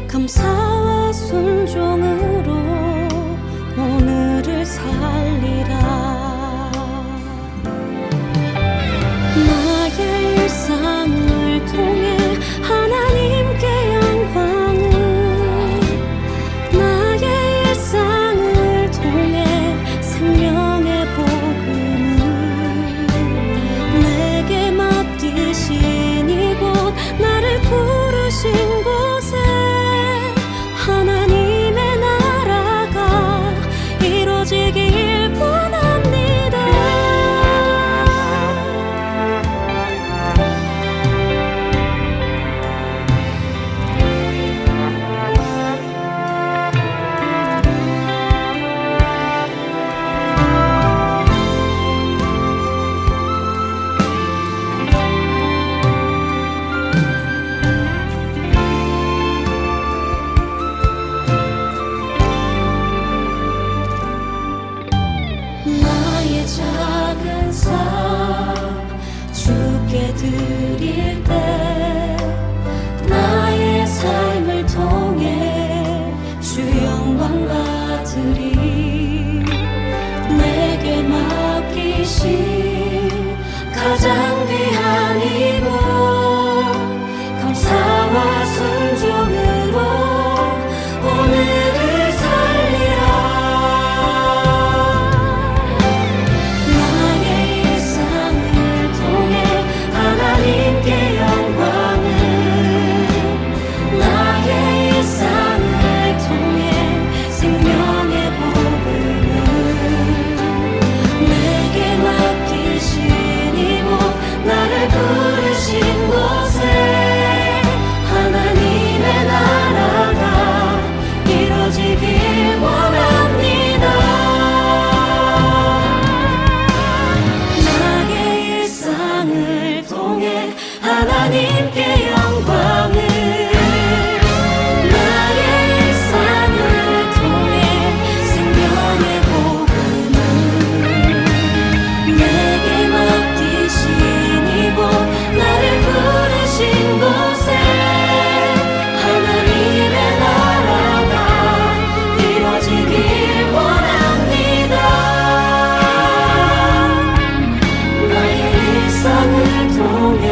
감사와 순종으로 오늘을 살리라. 나의 일상을 통해 하나님께 영광을, 나의 일상을 통해 생명의 복음을, 내게 맡기신 이곳 나를 부르신 곳에 하나님의 나라가 이루어지길 원합니다. 나의 작은 삶 주께 드릴 때 나의 삶을 통해 주 영광 받으리. 내게 맡기신 가장 귀한 이곳 감사와 순종으로 오늘을 살리라. 나의 일상을 통해 하나님께 영광을, 나의 일상을 통해 생명의 복음을, 내게 맡기신 이곳 나를 부르신 곳에 하나님의 나라가 이루어지길 원합니다. 나의 일상을 통해 하나님께 영광을, 나의 일상을 통해 생명의 복음을, 내게 맡기신 이곳 나를 부르신 곳에 하나님의 나라가 이루어지길 원합니다. 나의 일상을 통해